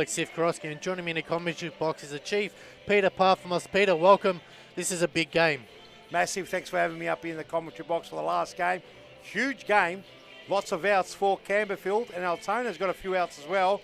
Sif Korosky, and joining me in the commentary box is the Chief, Peter Parfamos. Peter, welcome. This is a big game. Massive, thanks for having me up in the commentary box for the last game. Huge game, lots of outs for Campbellfield, and Altona's got a few outs as well.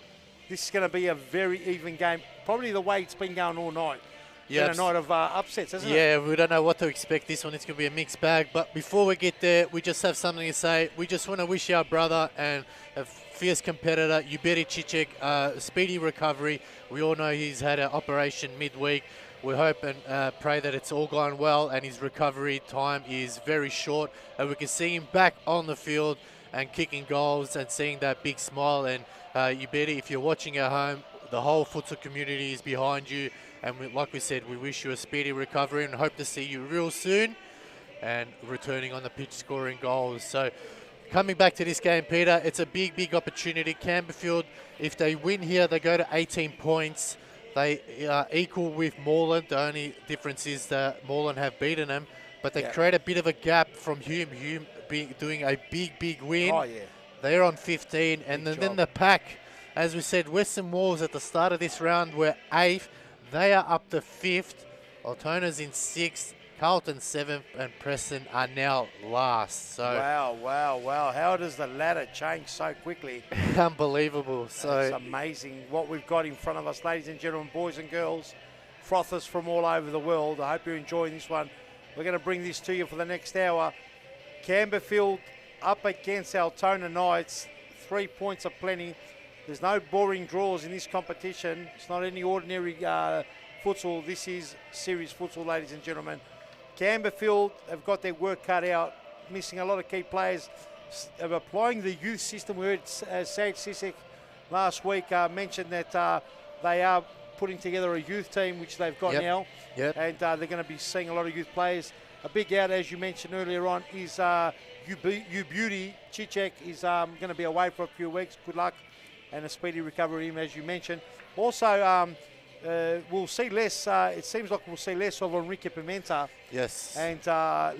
This is going to be a very even game, probably the way it's been going all night. Yeah, a night of upsets, isn't it? Yeah, we don't know what to expect this one. It's going to be a mixed bag. But before we get there, we just have something to say. We just want to wish our brother and a fierce competitor, Yuberi Cicek, a speedy recovery. We all know he's had an operation midweek. We hope and pray that it's all gone well and his recovery time is very short and we can see him back on the field and kicking goals and seeing that big smile. And Yuberi, if you're watching at home, the whole futsal community is behind you. And like we said, we wish you a speedy recovery and hope to see you real soon and returning on the pitch scoring goals. So coming back to this game, Peter, it's a big, big opportunity. Campbellfield, if they win here, they go to 18 points. They are equal with Moreland. The only difference is that Moreland have beaten them, but they create a bit of a gap from Hume. Hume doing a big, big win. Oh, yeah. They're on 15. And then the pack, as we said, Western Walls at the start of this round were 8th. They are up to 5th. Altona's in 6th. Carlton 7th. And Preston are now last. So Wow. How does the ladder change so quickly? Unbelievable. So it's amazing what we've got in front of us, ladies and gentlemen, boys and girls, frothers from all over the world. I hope you're enjoying this one. We're going to bring this to you for the next hour. Campbellfield up against Altona Knights. 3 points are plenty. There's no boring draws in this competition. It's not any ordinary futsal. This is serious futsal, ladies and gentlemen. Campbellfield have got their work cut out, missing a lot of key players. Applying the youth system. We heard Sage Sisek last week mentioned that they are putting together a youth team, which they've got now. Yep. And they're going to be seeing a lot of youth players. A big out, as you mentioned earlier on, is Yuberi Cicek is going to be away for a few weeks. Good luck and a speedy recovery, as you mentioned. Also, we'll see less, it seems like we'll see less of Enrique Pimenta. yes. And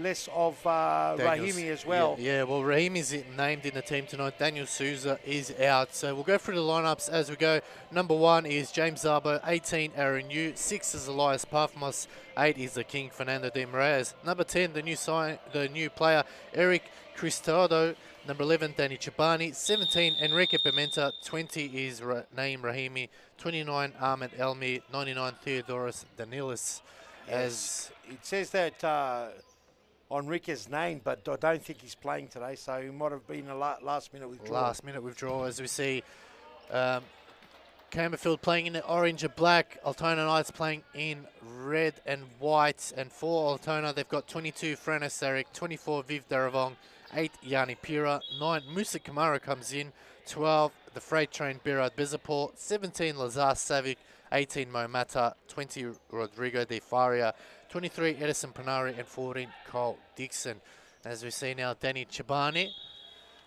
less of Rahimi as well. Yeah, well, Rahim is named in the team tonight. Daniel Souza is out. So we'll go through the lineups as we go. Number 1 is James Zabo, 18, Aaron Yu. 6 is Elias Parfamos. 8 is the King, Fernando de Moraes. Number 10, the new player, Eric Cristado. Number 11, Danny Chibani. 17, Enrique Pimenta. 20 is Naeem Rahimi. 29, Ahmed Elmi. 99, Theodoros Danilis. As it says that Enrique's name, but I don't think he's playing today, so he might have been a last-minute withdrawal. Last-minute withdrawal, as we see Campbellfield playing in the orange and black. Altona Knights playing in red and white. And for Altona, they've got 22, Frano Sarek. 24, Viv Daravong. 8, Yanni Pira. 9, Musa Kamara comes in. 12, the freight train, Birad Bizapur. 17, Lazar Savic. 18, Mo Mata. 20, Rodrigo De Faria. 23, Edison Panari. And 14, Cole Dixon. As we see now, Danny Chibani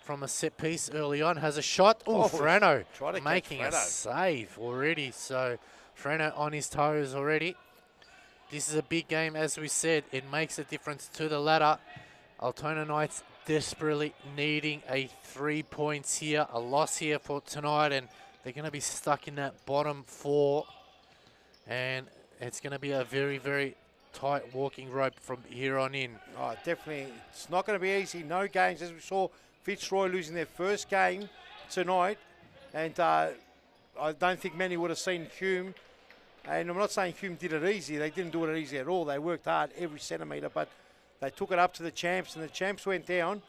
from a set piece early on has a shot. Frano making a save already. So Frano on his toes already. This is a big game, as we said. It makes a difference to the ladder. Altona Knights desperately needing a 3 points here, a loss here for tonight, and they're going to be stuck in that bottom 4. And it's going to be a very, very tight walking rope from here on in. Oh, definitely. It's not going to be easy. No games, as we saw Fitzroy losing their first game tonight. And I don't think many would have seen Hume. And I'm not saying Hume did it easy. They didn't do it easy at all. They worked hard every centimetre, but they took it up to the champs, and the champs went down,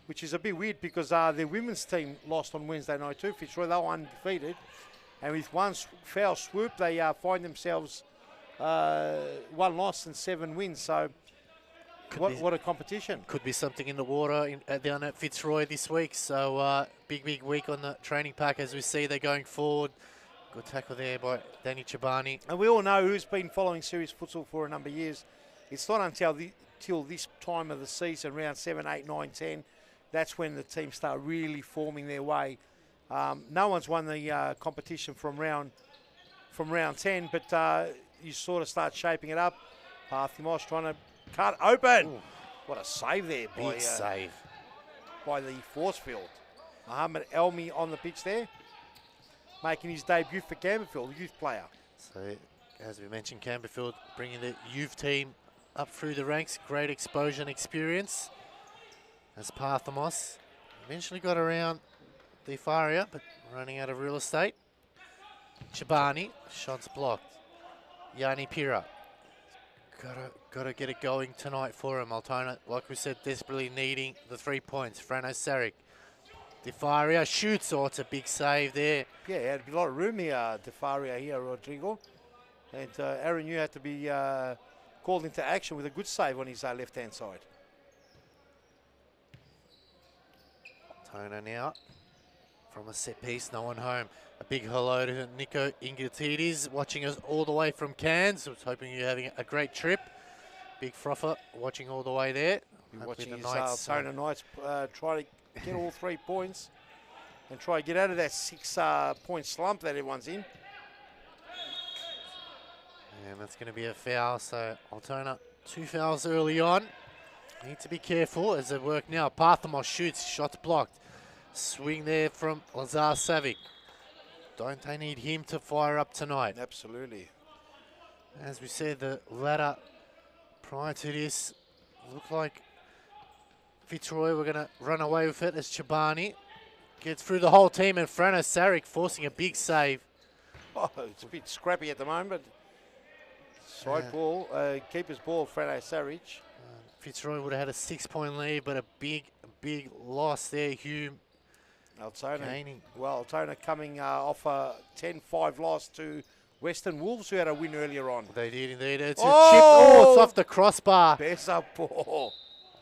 which is a bit weird because their women's team lost on Wednesday night too. Fitzroy, they were undefeated. And with one foul swoop, they find themselves 1 loss and 7 wins. So what a competition. Could be something in the water down at Fitzroy this week. So big week on the training pack as we see they're going forward. Good tackle there by Danny Chibani. And we all know who's been following serious futsal for a number of years. It's not until this time of the season, round 7, 8, 9, 10, that's when the teams start really forming their way. No one's won the competition from round 10, but you sort of start shaping it up. Thimos trying to cut open. Ooh. What a save there by the force field. Mohammed Elmi on the pitch there. making his debut for Campbellfield, youth player. So, as we mentioned, Campbellfield bringing the youth team up through the ranks. Great exposure and experience. As Parthamos eventually got around Defaria, but running out of real estate. Chibani, shots blocked. Yanni Pira. Gotta get it going tonight for him. Altona, like we said, desperately needing the 3 points. Frano Saric. Defaria shoots. Oh, it's a big save there. Yeah, he had a lot of room here, Defaria here, Rodrigo. And Aaron Yu had to be called into action with a good save on his left-hand side. Altona now from a set piece, no one home. A big hello to Nico Ingatidis, watching us all the way from Cairns. I was hoping you're having a great trip. Big frother watching all the way there. Watching his Altona Knights try to get all 3 points and try to get out of that 6-point slump that everyone's in. And that's going to be a foul, so Altona 2 fouls early on. Need to be careful as they work now. Parthamos shoots, shots blocked. Swing there from Lazar Savic. Don't they need him to fire up tonight? Absolutely. As we said, the ladder prior to this looked like Fitzroy were going to run away with it as Chibani gets through the whole team, and Frano Saric forcing a big save. Oh, it's a bit scrappy at the moment. Side ball, keeper's ball, Frano Saric. Fitzroy would have had a 6-point lead, but a big loss there. Hume Altona, gaining. well, Altona coming off a 10-5 loss to Western Wolves, who had a win earlier on. They did indeed. It's a chip. Oh, it's off the crossbar. Bessa ball.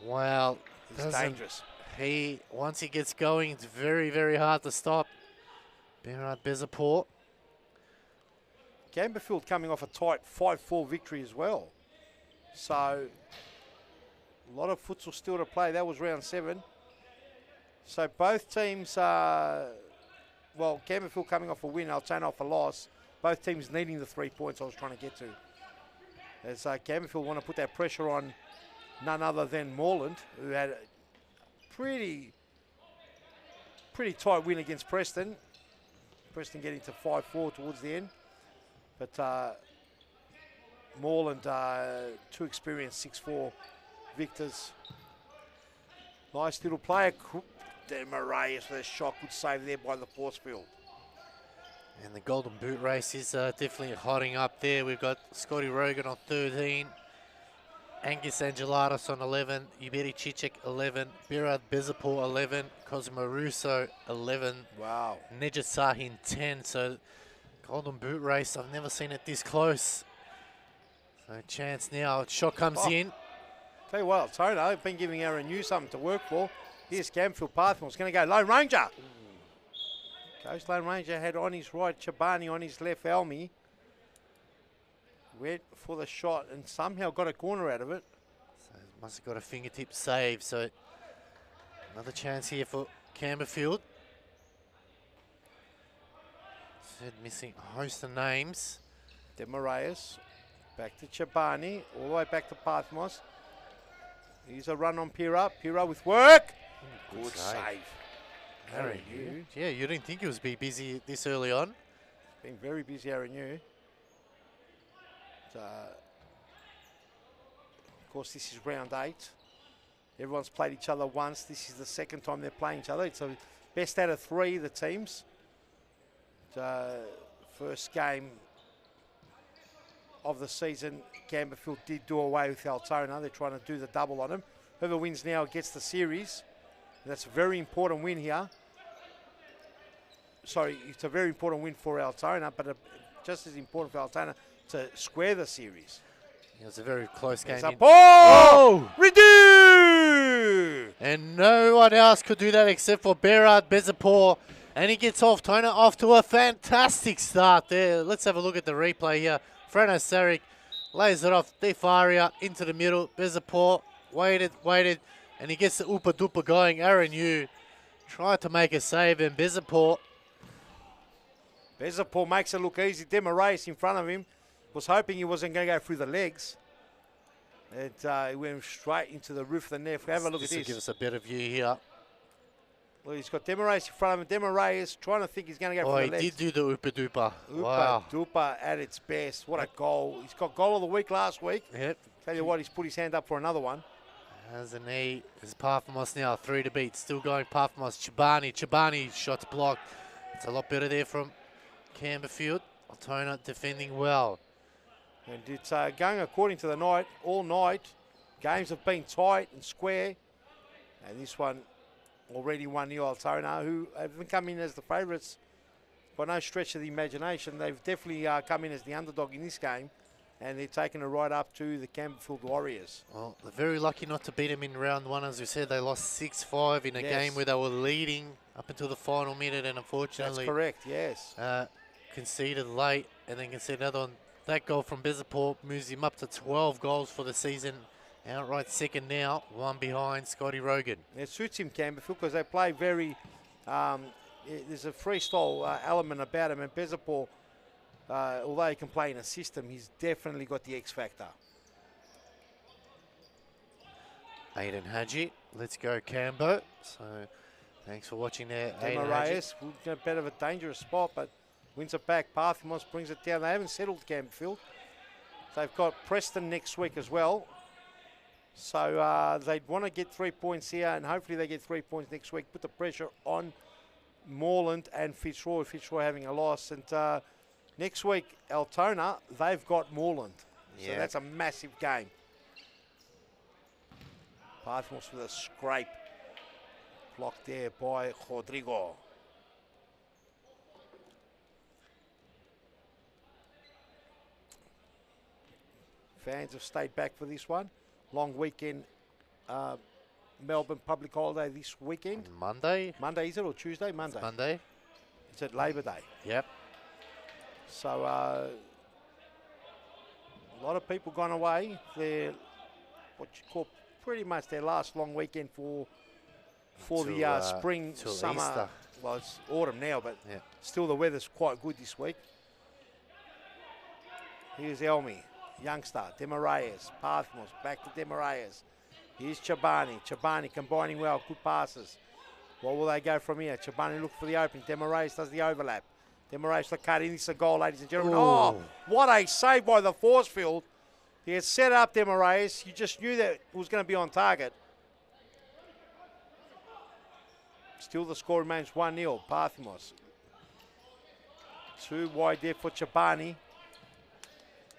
Wow. It's dangerous. Once he gets going, it's very, very hard to stop. Berard Bezaport. Campbellfield coming off a tight 5-4 victory as well. So, a lot of futsal still to play. That was round 7. So both teams are, well, Campbellfield coming off a win, Altona off a loss. Both teams needing the 3 points I was trying to get to. As Campbellfield want to put that pressure on none other than Moreland, who had a pretty tight win against Preston. Preston getting to 5-4 towards the end. But Moreland, too experienced, 6-4 victors. Nice little player. Moraes with a shot, good save there by the force field. And the Golden Boot race is definitely hotting up there. We've got Scotty Rogan on 13, Angus Angelatos on 11, Iberi Cicek 11, Berard Bezapor 11, Cosimo Russo 11. Wow. Nejat Sahin 10. So Golden Boot race, I've never seen it this close. So chance now, shot comes in. Tell you what, Altona, I've been giving Aaron Yu something to work for. Here's Campbellfield Pathwell. It's going to go Lone Ranger. Goes Lone Ranger, had on his right Chibani, on his left Elmi. Went for the shot and somehow got a corner out of it. So must have got a fingertip save. So another chance here for Campbellfield. Said missing a host of names. Moraes, back to Chibani, all the way back to Pathmos. Here's a run on Pira. Pira with work. Good save. Aaron Yu. Yeah, you didn't think he was be busy this early on. Been very busy, Aaron Yu. Of course, this is round 8. Everyone's played each other once. This is the second time they're playing each other. It's a best out of 3, the teams. First game of the season, Campbellfield did do away with Altona. They're trying to do the double on them. Whoever wins now gets the series. That's a very important win here. Sorry, it's a very important win for Altona, but just as important for Altona to square the series. It was a very close game. Oh! Redo! And no one else could do that except for Berard Bezapor. And he gets Altona off to a fantastic start there. Let's have a look at the replay here. Frano Saric lays it off. Defaria into the middle. Bezapor waited, and he gets the Upa Dupa going. Aaron Yu tried to make a save, and Bezapor makes it look easy. Moraes in front of him was hoping he wasn't going to go through the legs. He went straight into the roof of the net. Have a look at this. This will give us a better view here. Well, he's got Demaraes in front of him. Demaraes trying to think he's going to go Oh, for he the legs. did do the Oopa Doopa. Oopa Wow. Doopa at its best. What a goal. He's got goal of the week last week. Yep. Tell you what, he's put his hand up for another one. Has a knee. It's Parthamos now. 3 to beat. Still going Parthamos. Chobani. Shots blocked. It's a lot better there from Campbellfield. Altona defending well. And it's going according to the night, all night. Games have been tight and square. And this one already 1-0 Altona, who haven't come in as the favourites by no stretch of the imagination. They've definitely come in as the underdog in this game. And they're taking it right up to the Campbellfield Warriors. Well, they're very lucky not to beat them in round 1. As we said, they lost 6-5 in a game where they were leading up until the final minute. And unfortunately, that's correct, yes. Conceded late and then conceded another one. That goal from Bezaport moves him up to 12 goals for the season. Outright second now, 1 behind Scotty Rogan. It suits him, Campbellfield, because they play very, there's a freestyle element about him. And Bezaport, although he can play in a system, he's definitely got the X factor. Aiden Hadji, let's go Cambo. So thanks for watching there, Aiden Demaraes, a bit of a dangerous spot, but wins it back. Parthamos brings it down. They haven't settled Campbellfield. They've got Preston next week as well. So they'd want to get 3 points here, and hopefully they get 3 points next week. Put the pressure on Moreland and Fitzroy. Fitzroy having a loss. And next week, Altona, they've got Moreland. So that's a massive game. Parthamos with a scrape. Blocked there by Rodrigo. Fans have stayed back for this one. Long weekend, Melbourne public holiday this weekend. Monday? Monday, is it, or Tuesday? Monday. It's Monday. It's at Labor Day. Yep. So a lot of people gone away. They're what you call pretty much their last long weekend for the spring, summer. Easter. Well, it's autumn now, but still the weather's quite good this week. Here's Elmi. Youngster, Demaraes, Parthamos, back to Demaraes. Here's Chobani. Chobani combining well, good passes. What will they go from here? Chobani look for the opening. Demaraes does the overlap. Demaraes the cut in. This is a goal, ladies and gentlemen. Ooh. Oh, what a save by the force field. He had set up Demaraes. You just knew that it was going to be on target. Still the score remains 1-0. Parthamos. 2 wide there for Chobani.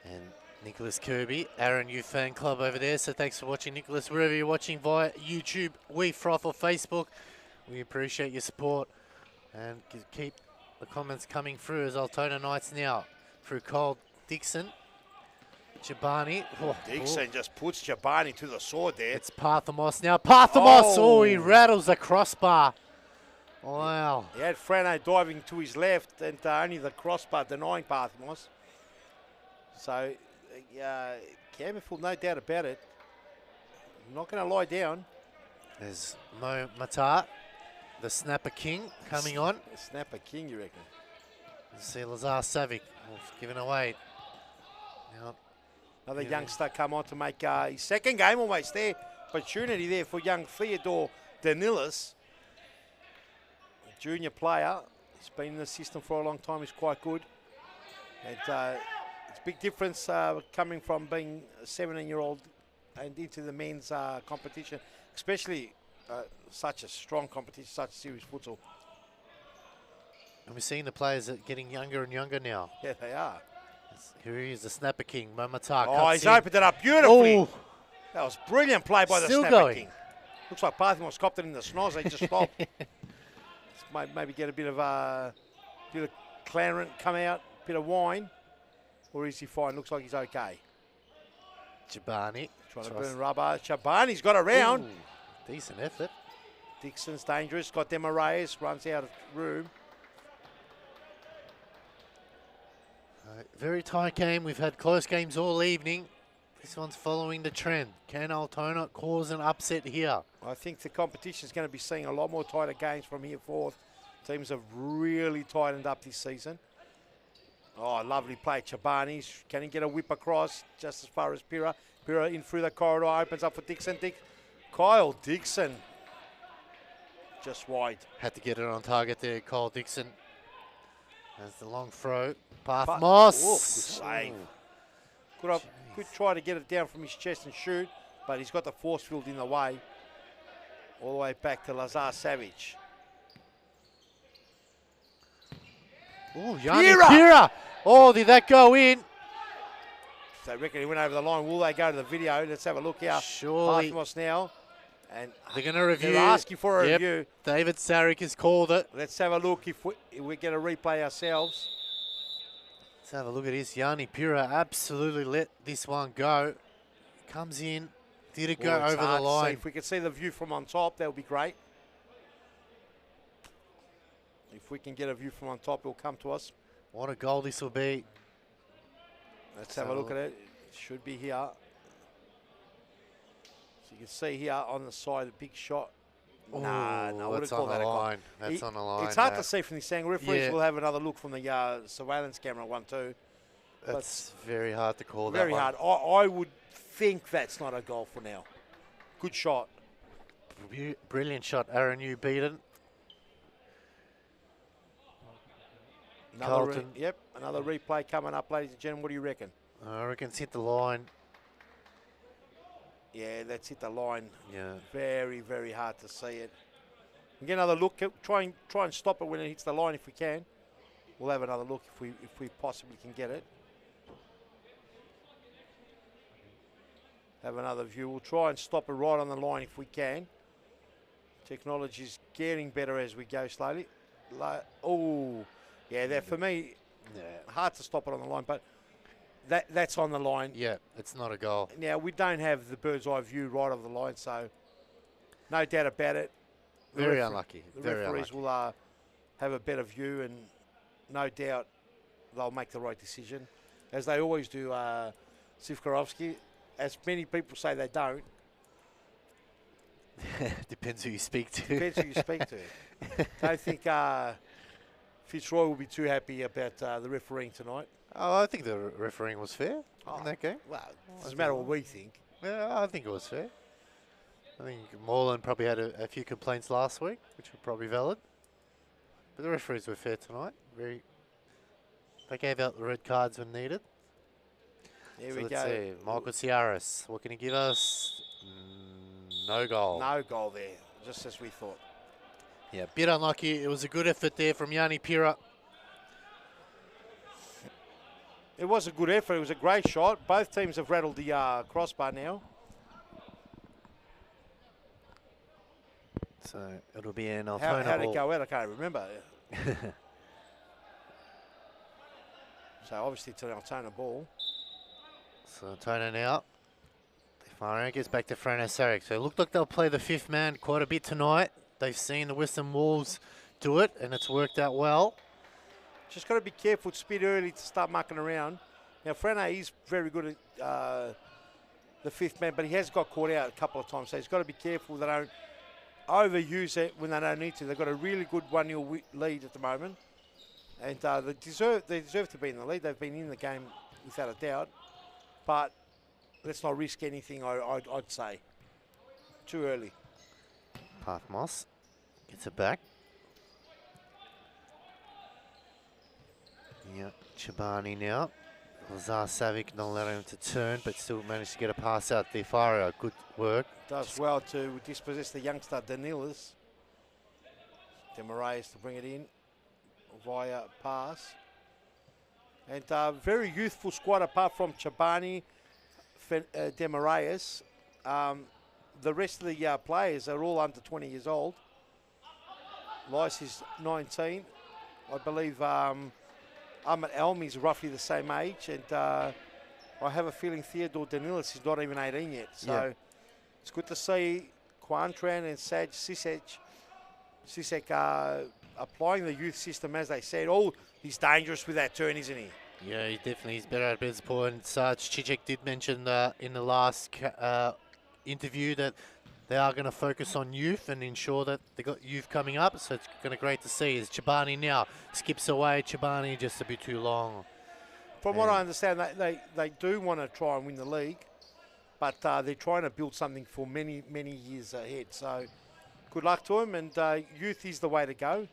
And Nicholas Kirby, Aaron Youth Fan Club over there. So thanks for watching, Nicholas. Wherever you're watching via YouTube, We Froth or Facebook, we appreciate your support. And keep the comments coming through as Altona Knights now through Cole Dixon. Chobani. Dixon just puts Chobani to the sword there. It's Parthamos now. Parthamos! Oh, he rattles the crossbar. Wow. He had Frano diving to his left and only the crossbar denying Parthamos. So, Campbellfield, no doubt about it. Not going to lie down. There's Mo Matar, the Snapper King, coming on. Snapper King, you reckon? See Lazar Savic giving away. Now, another youngster come on to make his second game almost there. Opportunity there for young Theodore Danilis. Junior player. He's been in the system for a long time. He's quite good. And it's a big difference coming from being a 17-year-old and into the men's competition, especially such a strong competition, such serious futsal. And we're seeing the players getting younger and younger now. Yeah, they are. Here he is, the Snapper King, Momatar. Oh, he's opened it up beautifully. Oh. That was brilliant play by the Snapper King. Looks like Parthamos copped it in the schnoz. They just stopped. Maybe get a bit of clarent come out, bit of wine. Or is he fine? Looks like he's okay. Chobani. Trying to burn rubber. Chobani's got around. Ooh, decent effort. Dixon's dangerous. Got Demaraes. Runs out of room. Very tight game. We've had close games all evening. This one's following the trend. Can Altona cause an upset here? I think the competition is going to be seeing a lot more tighter games from here forth. Teams have really tightened up this season. Oh, lovely play, Chobani. Can he get a whip across just as far as Pira? Pira in through the corridor, opens up for Dixon. Kyle Dixon just wide. Had to get it on target there, Cole Dixon. As the long throw. Path But- Moss. Oh, good save. Could try to get it down from his chest and shoot, but he's got the force field in the way. All the way back to Lazar Savage. Oh, Yanni Pira. Oh, did that go in? So I reckon he went over the line. Will they go to the video? Let's have a look here. Surely. Pathmos now. And They're going to review. they're asking for a Yep. review. David Sarek has called it. Let's have a look if we get a replay ourselves. Let's have a look at this. Yanni Pira absolutely let this one go. Comes in. Did it go Well, it's over the hard to see. line? If we could see the view from on top, that would be great. If we can get a view from on top, it'll come to us. What a goal this will be. Let's have a look at it. It should be here. So you can see here on the side, a big shot. Nah, no, I wouldn't that's call on that the a goal. line. That's on the line. It's hard that. to see from this angle. Referees Yeah. will have another look from the surveillance camera one too. That's very hard to call that Very one. hard. I would think that's not a goal for now. Good shot. Brilliant shot, Aaron. You beat it. Carlton. Yep, another replay coming up, ladies and gentlemen. What do you reckon? I reckon it's hit the line. Yeah, that's hit the line. Yeah. Very, very hard to see it. We'll get another look. Try and stop it when it hits the line if we can. We'll have another look if we possibly can get it. Have another view. We'll try and stop it right on the line if we can. Technology's getting better as we go slowly. Oh, yeah, that for me, hard to stop it on the line, but that's on the line. Yeah, it's not a goal. Now, we don't have the bird's eye view right of the line, so no doubt about it. Very unlucky. The Very referees unlucky. will have a better view, and no doubt they'll make the right decision, as they always do, Sivkarovsky. As many people say they don't. Depends who you speak to. Depends who you speak to. Don't think Fitzroy will be too happy about the refereeing tonight. Oh, I think the refereeing was fair in that game. Well, it doesn't matter what we think. Yeah, I think it was fair. I think Moreland probably had a few complaints last week, which were probably valid. But the referees were fair tonight. They gave out the red cards when needed. Here So we let's go. see. Michael Ciaris, what can he give us? No goal. No goal there, just as we thought. Yeah, bit unlucky. It was a good effort there from Yanni Pira. It was a good effort. It was a great shot. Both teams have rattled the crossbar now. So it'll be an Altona How did ball. it go out? I can't remember. So obviously it's an Altona ball. So Altona now. Firing gets back to Frano Sarek. So it looked like they'll play the fifth man quite a bit tonight. They've seen the Western Wolves do it, and it's worked out well. Just got to be careful. It's a bit early to start mucking around. Now, Frano is very good at the fifth man, but he has got caught out a couple of times. So he's got to be careful they don't overuse it when they don't need to. They've got a really good 1-0 lead at the moment. And they deserve to be in the lead. They've been in the game without a doubt. But let's not risk anything, I'd say. Too early. Pathmos gets it back. Yeah, Chobani now. Lazar Savic not allowing him to turn, but still managed to get a pass out there. Faria, good work. Does well to dispossess the youngster Danilis. Demaraes to bring it in via pass. And very youthful squad apart from Chobani, Demaraes. The rest of the players are all under 20 years old. Lice is 19. I believe Ahmed Elmi is roughly the same age. And I have a feeling Theodore Danilis is not even 18 yet. So it's good to see Quantran and Saj Sisek applying the youth system as they said. Oh, he's dangerous with that turn, isn't he? Yeah, he definitely is better at his point. Sarge Cicek did mention in the last interview that they are going to focus on youth and ensure that they got youth coming up. So it's going to be great to see. As Chobani now skips away. Chobani just a bit too long. From what I understand, they do want to try and win the league, but they're trying to build something for many, many years ahead. So Good luck to him, and youth is the way to go.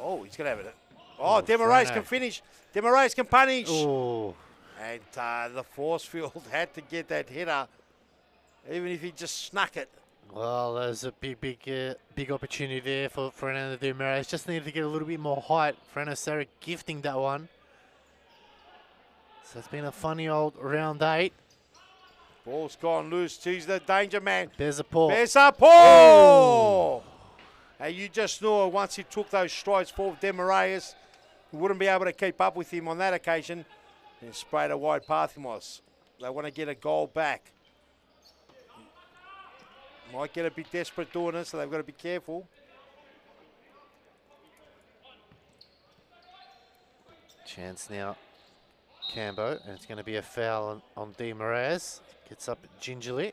Oh, he's going to have it. Oh, Desmarais can finish. Desmarais can punish. Oh. And the Forcefield had to get that header, even if he just snuck it. Well, there's a big opportunity there for Fernando Desmarais. Just needed to get a little bit more height. Fernando Sarek gifting that one. So it's been a funny old round 8. Ball's gone loose. He's the danger man. Bezapor. Bezapor! And you just knew once he took those strides forward, Desmarais, he wouldn't be able to keep up with him on that occasion. And sprayed a wide path him was. They want to get a goal back. Might get a bit desperate doing it, so they've got to be careful. Chance now, Cambo, and it's going to be a foul on Desmarais. Gets up gingerly.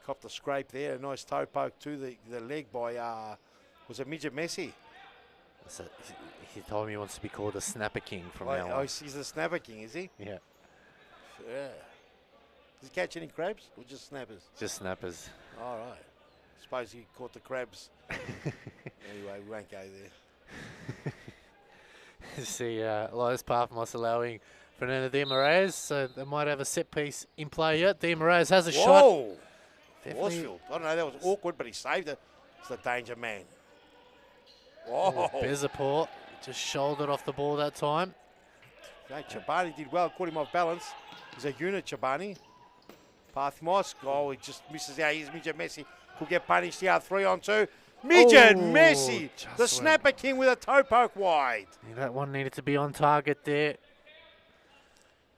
Copped a scrape there, a nice toe poke to the leg by, was it Midget Messi? So he told me he wants to be called a snapper king from now on. Oh, he's a snapper king, is he? Yeah. Yeah. Does he catch any crabs or just snappers? Just snappers. All right. Suppose he caught the crabs. Anyway, we won't go there. See, Lois Parfamos allowing Fernando Desmarais, so they might have a set piece in play yet. Desmarais has a shot. Whoa! Forcefield. I don't know, that was awkward, but he saved it. It's the danger man. Whoa! Bezapor just shouldered off the ball that time. No, Chobani did well, caught him off balance. He's a unit, Chobani. Parthmos, oh, he just misses out. Here's Midget Messi. Could get punished here, 3-on-2. Midget Messi, the snapper king with a toe poke wide. Yeah, that one needed to be on target there.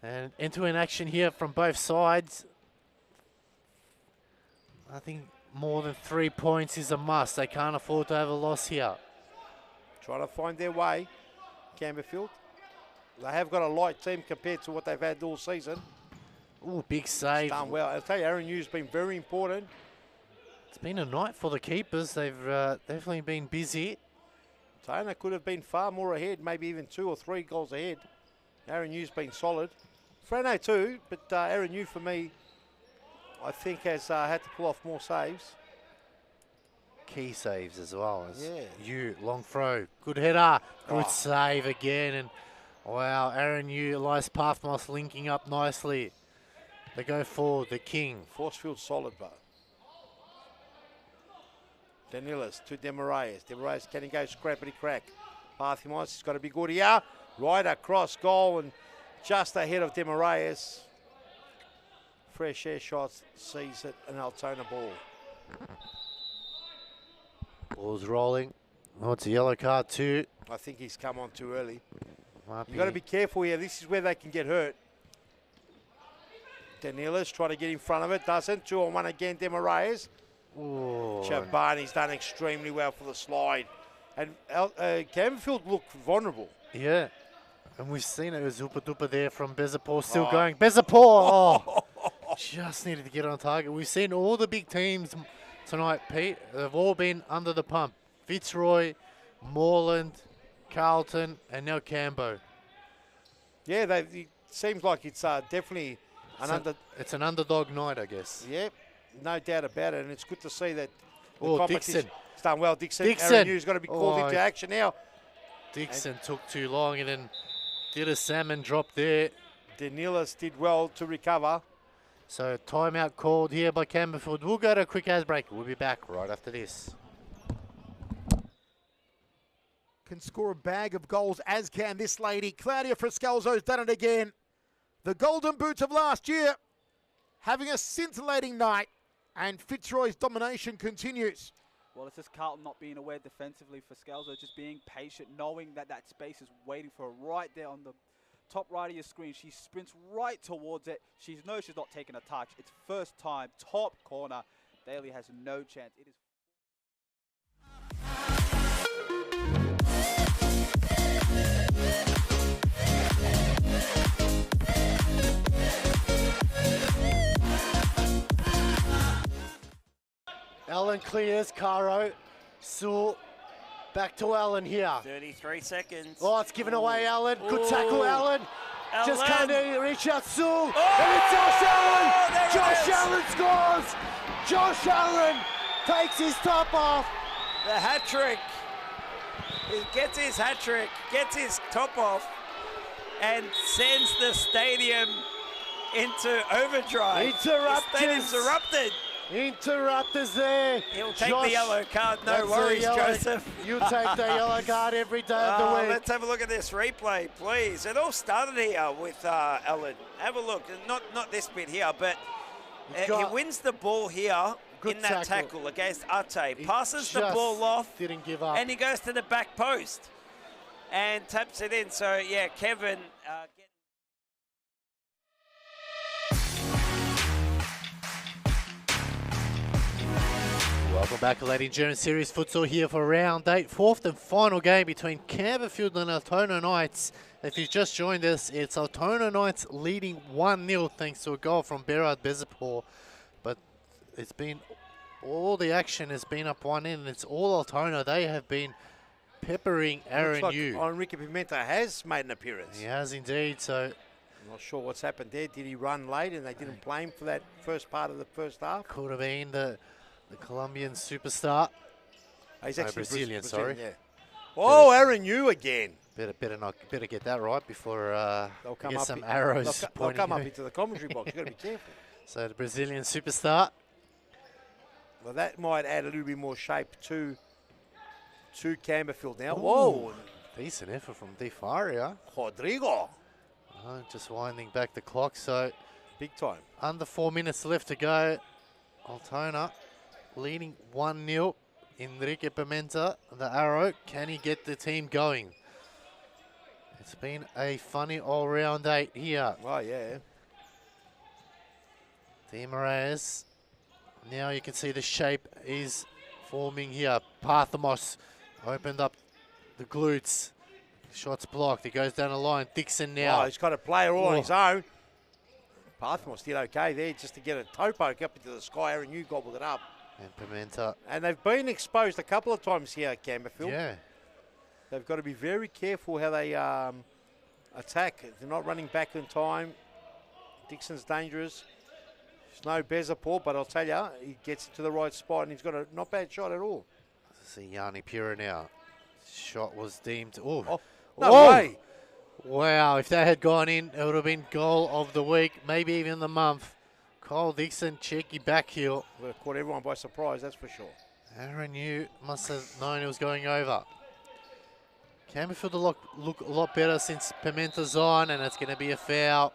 And end-to-end action here from both sides. I think more than 3 points is a must. They can't afford to have a loss here. Trying to find their way, Campbellfield. They have got a light team compared to what they've had all season. Ooh, big save. It's done well. I'll tell you, Aaron Yu's been very important. It's been a night for the keepers. They've definitely been busy. Altona could have been far more ahead, maybe even 2 or 3 goals ahead. Aaron Yu's been solid. Freno too, but Aaron Yu for me, I think has had to pull off more saves. Key saves as well. Yeah. Yu, long throw, good header, good save again. And wow, Aaron Yu, Elias Parthmos linking up nicely. They go forward, the king. Forcefield solid, but. Danilis to Desmarais. Desmarais, can he go scrappity crack? Parthmos, he's got to be good here. Right across goal and just ahead of Desmarais. Fresh air shots, sees it, an Altona ball. Ball's rolling. Oh, it's a yellow card too. I think he's come on too early. You've got to be careful here. This is where they can get hurt. Danilis trying to get in front of it. Doesn't. 2-on-1 again, Desmarais. Chobani's done extremely well for the slide. And Campbellfield looked vulnerable. Yeah. And we've seen it. It was Upa Dupa there from Bezapor still going. Bezapor! Just needed to get on target. We've seen all the big teams tonight, Pete. They've all been under the pump. Fitzroy, Moreland, Carlton, and now Cambo. Yeah, it seems like it's definitely it's an underdog night, I guess. Yep, no doubt about it. And it's good to see that Dixon. It's done well. Dixon. Aaron Yu's got to be called into action now. Dixon took too long and then did a salmon drop there. Danilis did well to recover. So timeout called here by Campbellfield. We'll go to a quick ad break. We'll be back right after this. Can score a bag of goals, as can this lady. Claudia Friscalzo's done it again. The Golden Boots of last year having a scintillating night, and Fitzroy's domination continues. Well, it's just Carlton not being aware defensively for Scalzo, just being patient, knowing that that space is waiting for her right there on the top right of your screen. She sprints right towards it. She knows she's not taking a touch. It's first time, top corner. Daly has no chance. It is. Allen clears, Caro, Sewell, back to Allen here. 33 seconds. Oh, it's given away, Allen. Good tackle, Allen. Just can't reach out, Sewell. And it's Josh Allen. Josh Allen scores. Josh Allen takes his top off. The hat trick. He gets his hat trick, gets his top off, and sends the stadium into overdrive. Interrupters. The stadium's erupted. Interrupters there. He'll take Josh, the yellow card. No that's the worries, yellow. Joseph. You take the yellow card every day of the week. Let's have a look at this replay, please. It all started here with Ellen. Have a look. Not this bit here, but he wins the ball here in that tackle against Ate. Passes the ball off. Didn't give up. And he goes to the back post and taps it in. So, yeah, Kevin... Welcome back, ladies and gentlemen. Series Futsal here for round 8, fourth and final game between Campbellfield and Altona Knights. If you've just joined us, it's Altona Knights leading 1-0 thanks to a goal from Berard Bezapor. But it's been, all the action has been up one end, and it's all Altona. They have been peppering Aaron Looks Yu. like Enrique Pimenta has made an appearance. He has indeed, so... I'm not sure what's happened there. Did he run late and they didn't play him for that first part of the first half? Could have been the Colombian superstar. He's actually Brazilian, sorry. Yeah. Oh, Aaron Yu again. Better get that right before They'll come get up some arrows They'll pointing come up you. into the commentary box. You've got to be careful. So the Brazilian superstar. Well, that might add a little bit more shape to Campbellfield now. Whoa. Decent effort from Di Faria. Rodrigo. Just winding back the clock. So Big time. under 4 minutes left to go. Altona leading 1-0. Enrique Pimenta, the arrow. Can he get the team going? It's been a funny all-round 8 here. Oh, yeah. Di Moraes. Now you can see the shape is forming here. Parthamos opened up the glutes. Shots blocked. He goes down the line. Dixon now. Oh, he's got a player all on his own. Parthamos did okay there just to get a toe poke up into the sky. Aaron Yu gobbled it up. And Pimenta. And they've been exposed a couple of times here at Campbellfield. Yeah. They've got to be very careful how they attack. They're not running back in time. Dixon's dangerous. There's no Bezapor, but I'll tell you, he gets to the right spot and he's got a not bad shot at all. See Yanni Pura now. Shot was deemed. Oh, no way. Wow, if that had gone in, it would have been goal of the week, maybe even the month. Cole Dixon, cheeky back heel. Would have caught everyone by surprise, that's for sure. Aaron Yu must have known it was going over. Campbellfield look a lot better since Pimenta's on, and it's going to be a foul.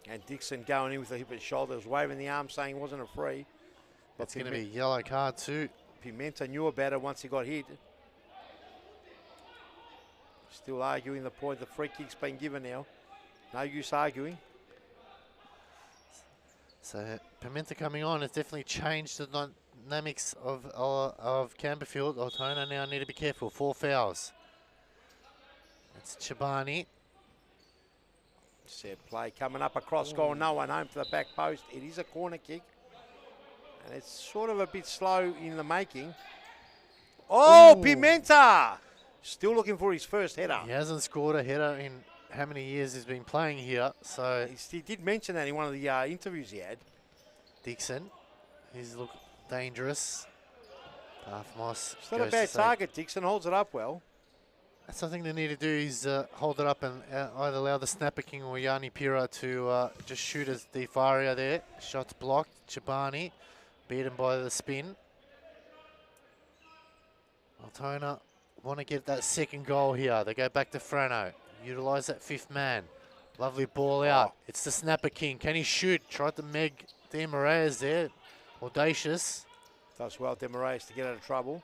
And Dixon going in with the hip and shoulder, was waving the arm saying it wasn't a free. It's going to be a yellow card too. Pimenta knew about it once he got hit. Still arguing the point. The free kick's been given now. No use arguing. So Pimenta coming on has definitely changed the dynamics of Campbellfield. Altona now need to be careful. 4 fouls. It's Chibani. Set play coming up across goal. No one home to the back post. It is a corner kick. And it's sort of a bit slow in the making. Oh, Pimenta! Still looking for his first header. He hasn't scored a header in how many years he's been playing here. So He did mention that in one of the interviews he had. Dixon, he's looked dangerous. Parthamos. It's not a bad target. Dixon holds it up well. That's something they need to do is hold it up and either allow the Snapper King or Yanni Pira to just shoot as Di Faria there. Shots blocked. Chibani beaten by the spin. Altona want to get that second goal here. They go back to Frano. Utilise that 5th man. Lovely ball out. It's the Snapper King. Can he shoot? Tried to Meg Di Moraes there. Audacious. Does well, De Moraes, to get out of trouble.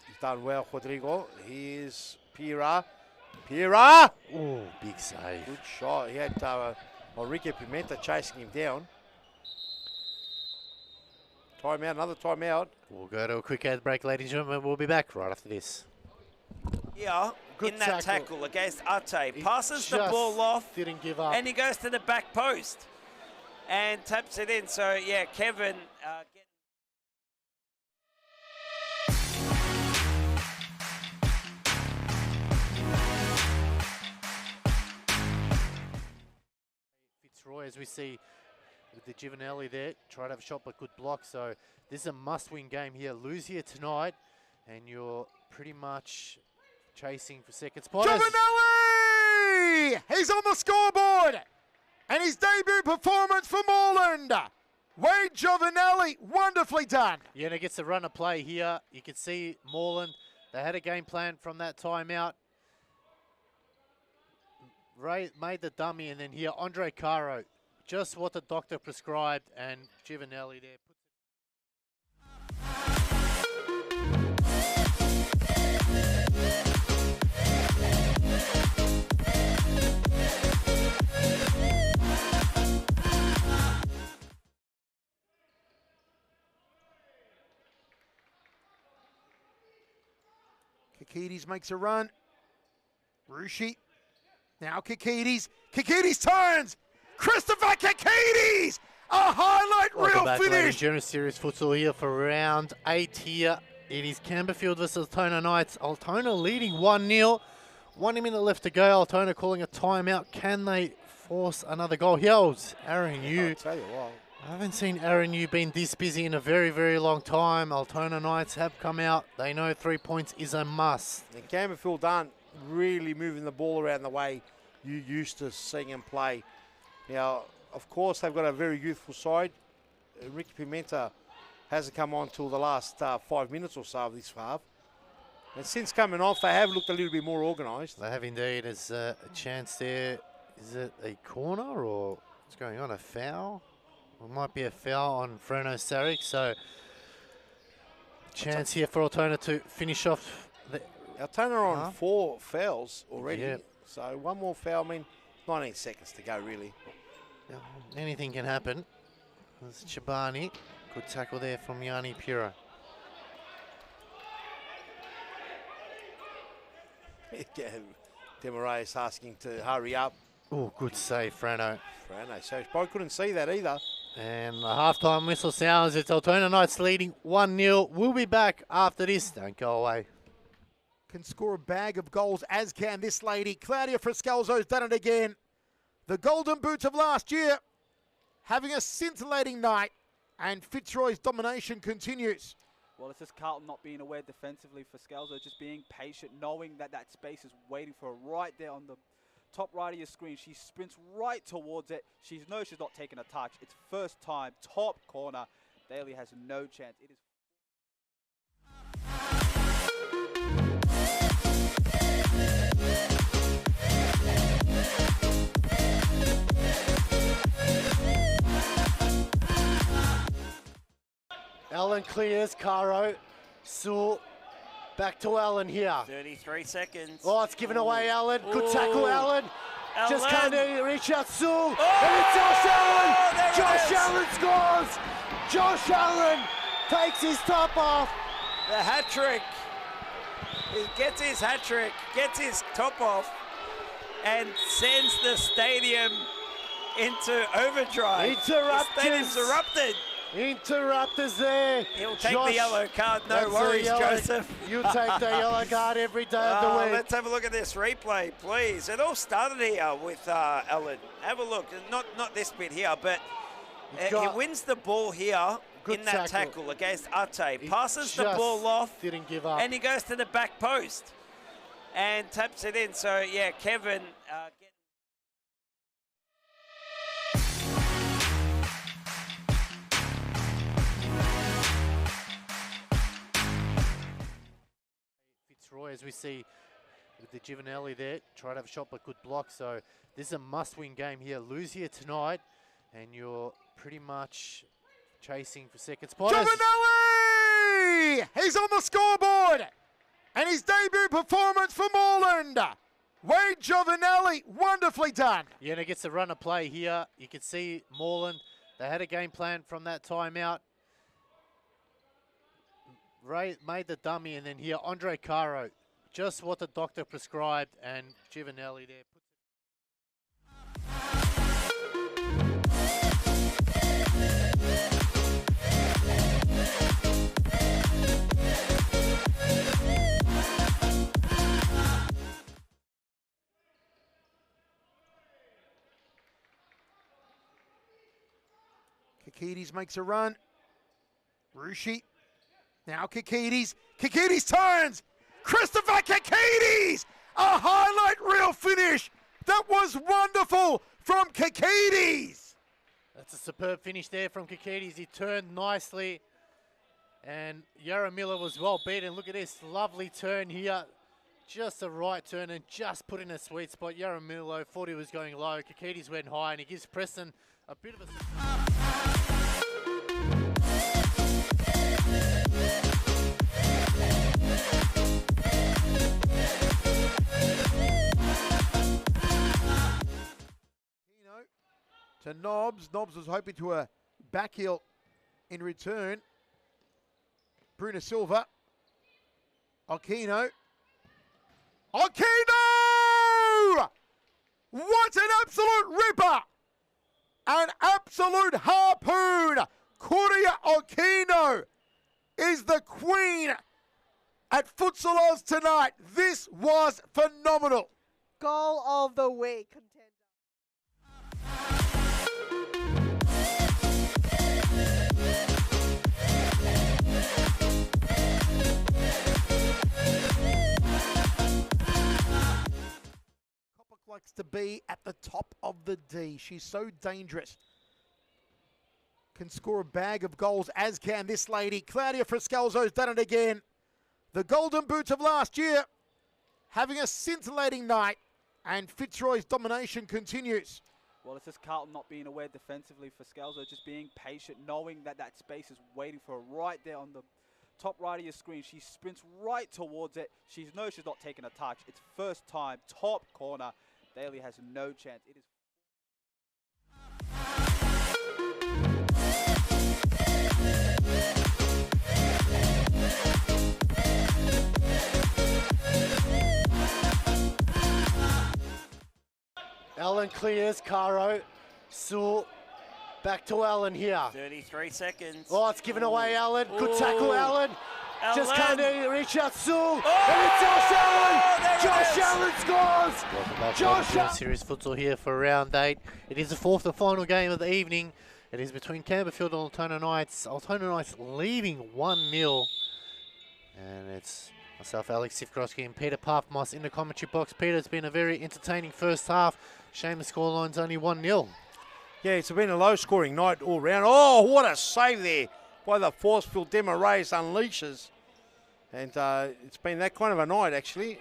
He's done well, Rodrigo. Here's Pira. Pira! Ooh, big save. Good shot. He had Enrique Pimenta chasing him down. Timeout, another timeout. We'll go to a quick ad break, ladies and gentlemen. We'll be back right after this. Yeah, Good in that tackle against Ate. Passes the ball off. Didn't give up. And he goes to the back post and taps it in. So, yeah, Kevin... Fitzroy, as we see with the Giovanelli there. Try to have a shot, but good block. So this is a must-win game here. Lose here tonight, and you're pretty much chasing for second spot. Giovanelli! He's on the scoreboard! And his debut performance for Moreland. Wade Giovanelli, wonderfully done. Yeah, and it gets a run of play here. You can see Moreland, they had a game plan from that timeout. Ray made the dummy, and then here, Andre Caro, just what the doctor prescribed, and Giovanelli there. Kikides makes a run. Rushi. Now Kikides. Kikides turns. Christopher Kikides! A highlight Welcome reel back, ladies and finish. gentlemen. Series Futsal here for round 8 here. It is Campbellfield versus Altona Knights. Altona leading 1-0. 1 minute left to go. Altona calling a timeout. Can they force another goal? Here's Aaron Yu. I'll tell you what. I haven't seen Aaron Yu been this busy in a very, very long time. Altona Knights have come out. They know 3 points is a must. And Campbellfield aren't really moving the ball around the way you used to seeing them play. Now, of course, they've got a very youthful side. Ricky Pimenta hasn't come on till the last 5 minutes or so of this half. And since coming off, they have looked a little bit more organised. They have indeed. There's a chance there. Is it a corner or what's going on? A foul? It might be a foul on Freno Saric. So, chance here for Altona to finish off. Altona are on 4 fouls already. Yep. So one more foul, 19 seconds to go, really. Anything can happen. There's Chibani. Good tackle there from Yanni Pura. Demarais asking to hurry up. Oh, good save, Freno. Frano, so probably couldn't see that either. And the halftime whistle sounds. It's Altona Knights leading 1-0. We'll be back after this. Don't go away. Can score a bag of goals, as can this lady. Claudia Friscalzo's done it again. The Golden Boots of last year having a scintillating night, and Fitzroy's domination continues. Well, it's just Carlton not being aware defensively for Scalzo, just being patient, knowing that that space is waiting for her right there on the top right of your screen. She sprints right towards it. She knows she's not taking a touch. It's first time, top corner. Daly has no chance. It is. Allen clears, Caro. Sewell, back to Allen here. 33 seconds. Oh, it's given away, Allen. Good tackle, Allen. Just Allen. can't reach out, Sewell. And it's Josh Allen. there it Josh is. Allen scores. Josh Allen takes his top off. The hat trick. He gets his hat trick, gets his top off, and sends the stadium into overdrive. Interrupters. The stadium's erupted. Interrupters there. He'll take Josh, the yellow card, no that's the worries, yellow- Joseph. You take the yellow card every day of the week. Let's have a look at this replay, please. It all started here with Ellen. Have a look. Not this bit here, but he wins the ball here in that tackle against Ate. Passes the ball off. Didn't give up. And he goes to the back post and taps it in. So, yeah, Kevin... Fitzroy, as we see with the Giovanelli there, try to have a shot, but good block. So this is a must-win game here. Lose here tonight, and you're pretty much chasing for second spot. Giovanelli! He's on the scoreboard! And his debut performance for Moreland. Wade Giovanelli, wonderfully done. Yeah, and it gets a run of play here. You can see Moreland, they had a game plan from that timeout. Ray made the dummy, and then here, Andre Caro, just what the doctor prescribed, and Giovanelli there. Kikides makes a run. Rushi. Now Kikides. Kikides turns. Christopher Kikides! A highlight reel finish. That was wonderful from Kikides. That's a superb finish there from Kikides. He turned nicely. And Yaramila was well beaten. Look at this lovely turn here. Just a right turn and just put in a sweet spot. Yaramila thought he was going low. Kikides went high and he gives Preston a bit of a... To Nobbs. Nobbs was hoping to a back heel in return. Bruno Silva. Aquino. Aquino! What an absolute ripper! An absolute harpoon! Kuria Aquino is the queen at Futsal Oz tonight. This was phenomenal. Goal of the week. Likes to be at the top of the D. She's so dangerous. Can score a bag of goals, as can this lady. Claudia Friscalzo's done it again. The Golden Boots of last year having a scintillating night, and Fitzroy's domination continues. Well, it's just Carlton not being aware defensively for Scalzo, just being patient, knowing that that space is waiting for her right there on the top right of your screen. She sprints right towards it. She knows she's not taking a touch. It's first time, top corner. Daly has no chance. It is. Allen clears, Caro, Sewell, back to Allen here. 33 seconds. Oh, it's given away, Allen. Good tackle, Allen. Just Allen. can't reach out, Sewell. Oh! And it's Josh Allen. There it Josh is. Allen scores. Welcome back Josh to Series Futsal here for round 8. It is the fourth and final game of the evening. It is between Campbellfield and Altona Knights. Altona Knights leading 1-0. And it's myself, Alex Sifkrosky, and Peter Parfmoss in the commentary box. Peter, it's been a very entertaining first half. Shame the scoreline's only 1-0. Yeah, it's been a low-scoring night all round. Oh, what a save there by the Forcefield Demarays unleashes. And it's been that kind of a night, actually.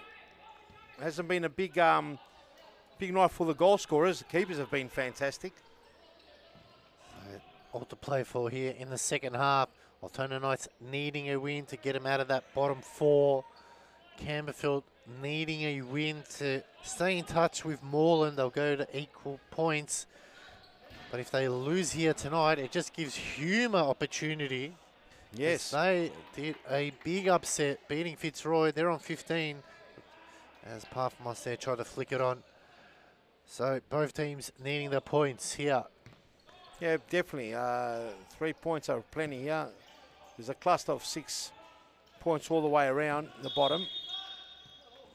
It hasn't been a big night for the goal scorers. The keepers have been fantastic. All to play for here in the second half. Altona Knights needing a win to get them out of that bottom 4. Campbellfield needing a win to stay in touch with Moreland. They'll go to equal points. But if they lose here tonight, it just gives Hume an opportunity. Yes. They did a big upset, beating Fitzroy. They're on 15. As Parfmoss there tried to flick it on. So both teams needing their points here. Yeah, definitely. 3 points are plenty here. There's a cluster of 6 points all the way around the bottom.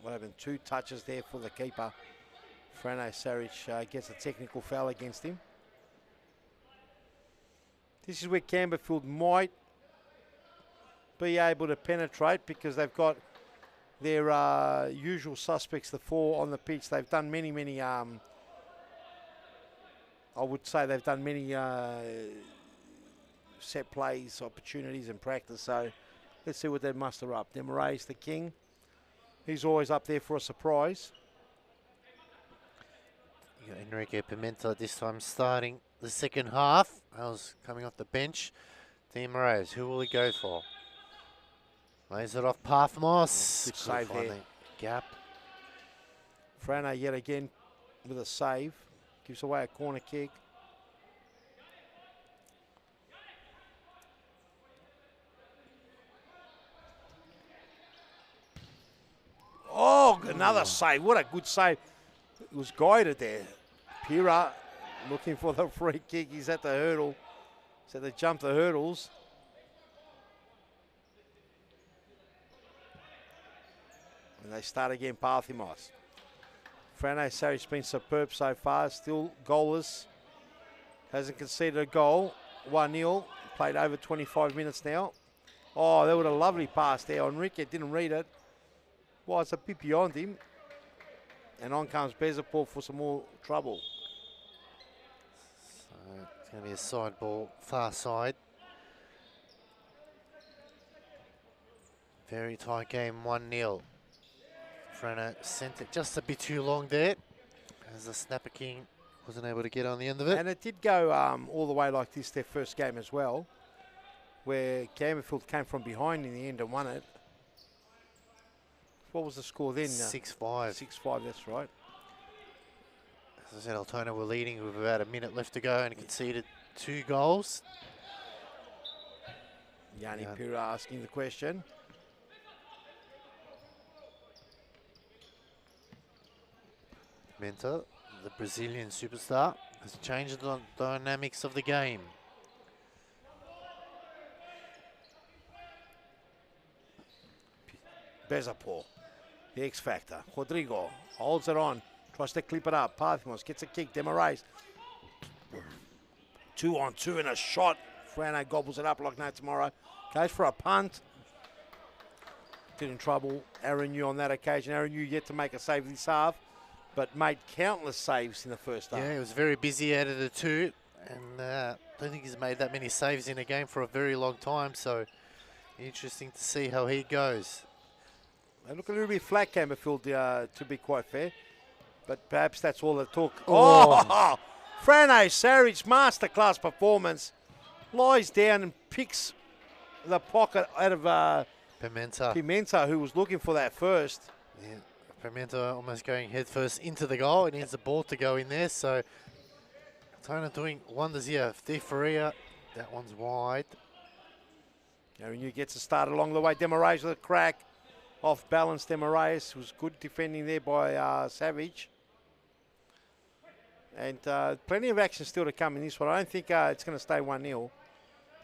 What happened? 2 touches there for the keeper. Frano Saric gets a technical foul against him. This is where Campbellfield might be able to penetrate because they've got their usual suspects, the 4 on the pitch. They've done many, I would say they've done many set plays, opportunities and practice. So let's see what they muster up. Demarays, the king. He's always up there for a surprise. You got Enrique Pimenta this time starting the second half. I was coming off the bench. Dean Moraes, who will he go for? Lays it off Parfmoss. Good save there. Gap. Frano yet again with a save. Gives away a corner kick. Oh, another save. What a good save. It was guided there. Pira looking for the free kick. He's at the hurdle. So they jump the hurdles. And they start again, Parthimos. Frano Saric's been superb so far. Still goalless. Hasn't conceded a goal. 1-0. Played over 25 minutes now. Oh, that was a lovely pass there. Enrique didn't read it. Well, it's a bit beyond him. And on comes Bezapol for some more trouble. So it's going to be a side ball, far side. Very tight game, 1-0. Freno sent it just a bit too long there, as the Snapper King wasn't able to get on the end of it. And it did go all the way like this, their first game as well, where Campbellfield came from behind in the end and won it. What was the score then? 6-5. 6-5, that's right. As I said, Altona were leading with about a minute left to go and conceded 2 goals. Yanni Pira asking the question. Menta, the Brazilian superstar, has changed the dynamics of the game. Bezapol, the X Factor. Rodrigo holds it on, tries to clip it up. Parthimos gets a kick. Demarais 2-on-2 and a shot. Frano gobbles it up like no tomorrow. Goes for a punt. Did in trouble. Aaron Yu on that occasion. Aaron Yu yet to make a save this half, but made countless saves in the first half. Yeah, he was very busy out of the 2, and I don't think he's made that many saves in a game for a very long time, so interesting to see how he goes. They look a little bit flat, Campbellfield, to be quite fair, but perhaps that's all it took. Oh! Frano Sarich, masterclass performance, lies down and picks the pocket out of Pimenta, who was looking for that first. Yeah. Pimenta almost going head first into the goal. It needs the ball to go in there. So Altona doing wonders here. De Faria, that one's wide. Aaron Yu gets a start along the way. Demarais with a crack. Off balance, Demarais was good defending there by Savage. And plenty of action still to come in this one. I don't think it's going to stay 1-0.